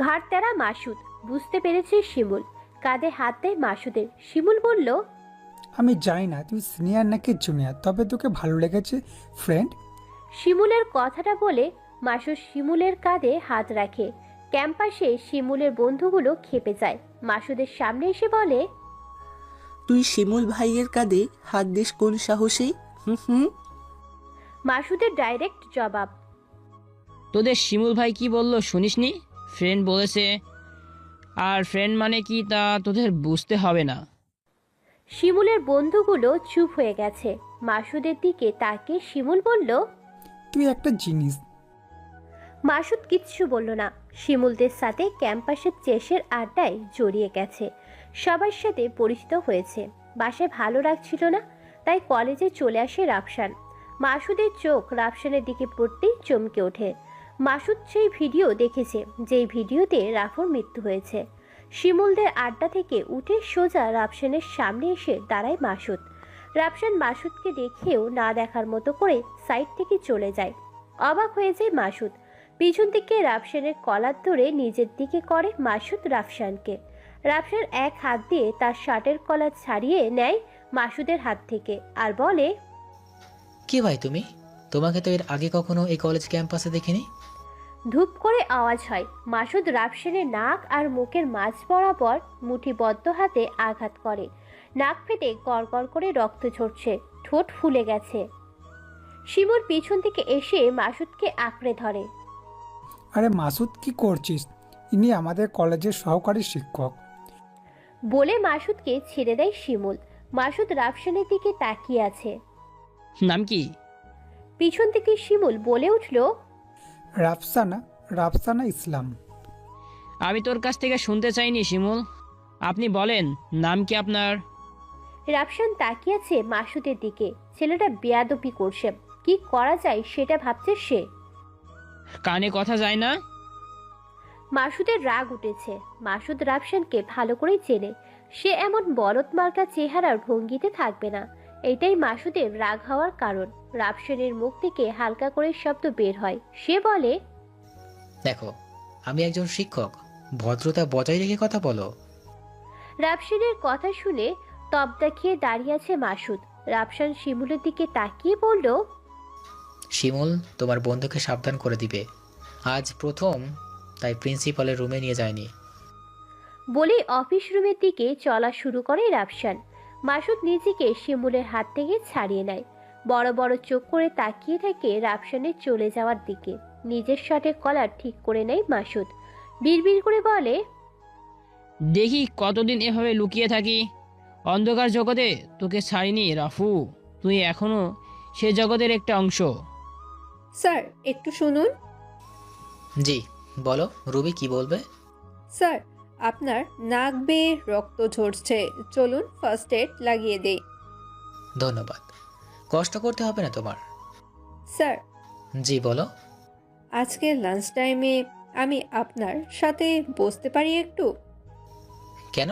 ঘাড় তেরা মাসুদ। বুঝতে পেরেছে শিমুল। কাঁধে হাত দেয় মাসুদের। শিমুল বলল, আমি জানি না তুই সিনিয়র নাকি জুনিয়র, তবে তোকে ভালো লেগেছে ফ্রেন্ড। শিমুলের কথাটা বলে মাসুদ শিমুলের কাঁধে হাত রাখে। ক্যাম্পাসে শিমুলের বন্ধুগুলো খেপে যায়। মাসুদের সামনে এসে বলে, তুই শিমুল ভাইয়ের কাঁধে হাত দিস কোন সাহসে? হুম। মাসুদের ডাইরেক্ট জবাব, তোদের শিমুল ভাই কি বললো শুনিসনি? ফ্রেন্ড বলেছে, আর ফ্রেন্ড মানে কি তা তোদের বুঝতে হবে না। শিমুলের বন্ধুগুলো চুপ হয়ে গেছে। মাসুদের দিকে তাকিয়ে শিমুল বলল, তুই একটা জিনিস। মাসুদ কিচ্ছু বলল না। শিমুলদের সাথে ক্যাম্পাসের চেসের আড্ডায় জড়িয়ে গেছে, সবার সাথে পরিচিত হয়েছে। বাসায় ভালো লাগছিল না, তাই কলেজে চলে আসে রাফসান। মাসুদের চোখ রাফসানের দিকে পড়তেই চমকে ওঠে। মাসুদ সেই ভিডিও দেখেছে যেই ভিডিওতে রাফুর মৃত্যু হয়েছে। শিমুলদের আড্ডা থেকে উঠে সোজা রাফসানের সামনে এসে দাঁড়ায় মাসুদ। রাফসান মাসুদকে দেখেও না দেখার মতো করে সাইড থেকে চলে যায়। অবাক হয়ে যায় মাসুদ। পিছন থেকে রাফসানের কলার ধরে নিজের দিকে করে মাসুদ রাফসানকে। রাফসান এক হাত দিয়ে তার শার্টের কলার ছাড়িয়ে নেয় মাসুদের হাত থেকে আর বলে, কি ভাই তুমি? তোমাকে তো এর আগে কখনো এই কলেজ ক্যাম্পাসে দেখিনি। ধূপ করে আওয়াজ হয়। মাসুদ রাফসানের নাক আর মুখের মাঝ বরাবর মুঠিবদ্ধ হাতে আঘাত করে। নাক ফেটে গড়গড় করে রক্ত ঝরছে, ঠোঁট ফুলে গেছে। শিমুল পিছন থেকে এসে মাসুদকে আঁকড়ে ধরে। আরে মাসুদ, কি করছিস? ইনি আমাদের কলেজের সহকারী শিক্ষক। বলে মাসুদকে ছেড়ে দেয় শিমুল। মাসুদ রাফসানের দিকে তাকিয়ে আছে। নাম কি? পিছন থেকে শিমুল বলে উঠল, রাফসানা ইসলাম। আমি তোর কাছ থেকে শুনতে চাইনি শিমুল, আপনি বলেন নাম কি আপনার? রাফসান তাকিয়ে আছে মাসুদের দিকে। ছেলেটা বেয়াদবি করছে, কি করা যায় সেটা ভাবছে সে। কানে কথা যায় না? মাসুদের রাগ উঠেছে। মাসুদ রাফসানকে ভালো করেই চেনে। সে এমন বলদ মার্কা চেহারার ভঙ্গিতে থাকবে না। এটাই মাসুদের রাগ হওয়ার কারণ। রাফসানের মুখ থেকে হালকা করে শব্দ বের হয়। সে বলে, দেখো, আমি একজন শিক্ষক, ভদ্রতা বজায় রেখে কথা বলো। রাফসানের কথা শুনে তবদা খেয়ে দাঁড়িয়ে আছে মাসুদ। রাফসান শিমুলের দিকে তাকিয়ে বলল, শিমুল তোমার বন্ধুকে সাবধান করে দিবে, আজ প্রথম তাই প্রিন্সিপালের রুমে নিয়ে যায়নি। বলে অফিস রুমের দিকে চলা শুরু করে রাফসান। মাসুদ নিজেকে শিমুলের হাত থেকে ছাড়িয়ে নেয়। বড় বড় চোখ করে তাকিয়ে থাকে রাফসানের চলে যাওয়ার দিকে। নিজের শার্টের কলার ঠিক করে নেয় মাসুদ। বিড়বিড় করে বলে, দেখি কতদিন এভাবে লুকিয়ে থাকি। অন্ধকার জগতে তোকে ছাড়িনি রাফু, তুই এখনো সে জগতের একটা অংশ। স্যার একটু শুনুন। জি বলো, রুবি কি বলবে? স্যার আপনার নাক বেয়ে রক্ত ঝরছে, চলুন ফার্স্ট এড লাগিয়ে দেই। ধন্যবাদ, কষ্ট করতে হবে না তোমার। স্যার জি বলো। আজকে লাঞ্চ টাইমে আমি আপনার সাথে বসতে পারি একটু? কেন?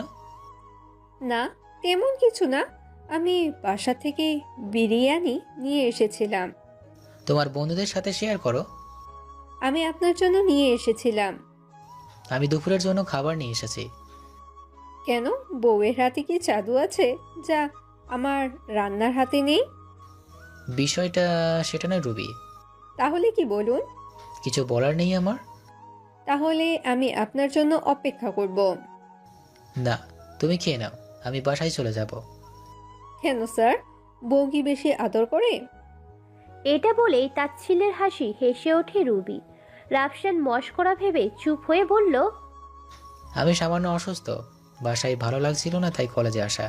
না তেমন কিছু না, আমি বাসা থেকে বিরিয়ানি নিয়ে এসেছিলাম। তোমার বন্ধুদের সাথে শেয়ার করো। আমি আপনার জন্য নিয়ে এসেছিলাম। আমি দুপুরের জন্য খাবার নিয়ে এসেছি। কেন, বউয়ের হাতে কি জাদু আছে যা আমার রান্নার হাতে নেই? বিষয়টা সেটা নয় রুবি। তাহলে কি বলুন? কিছু বলার নেই আমার। তাহলে আমি আপনার জন্য অপেক্ষা করব। না, তুমি খেয়ে নাও, আমি বাসায় চলে যাব। কেন স্যার, বউ কি বেশি আদর করে? এটা বলেই তাচ্ছিল্যের হাসি হেসে ওঠে রুবি। রাফসান মশকরা ভেবে চুপ হয়ে বলল, আমি সামান্য অসুস্থ, বাসায় ভালো লাগছিল না তাই কলেজে আসা।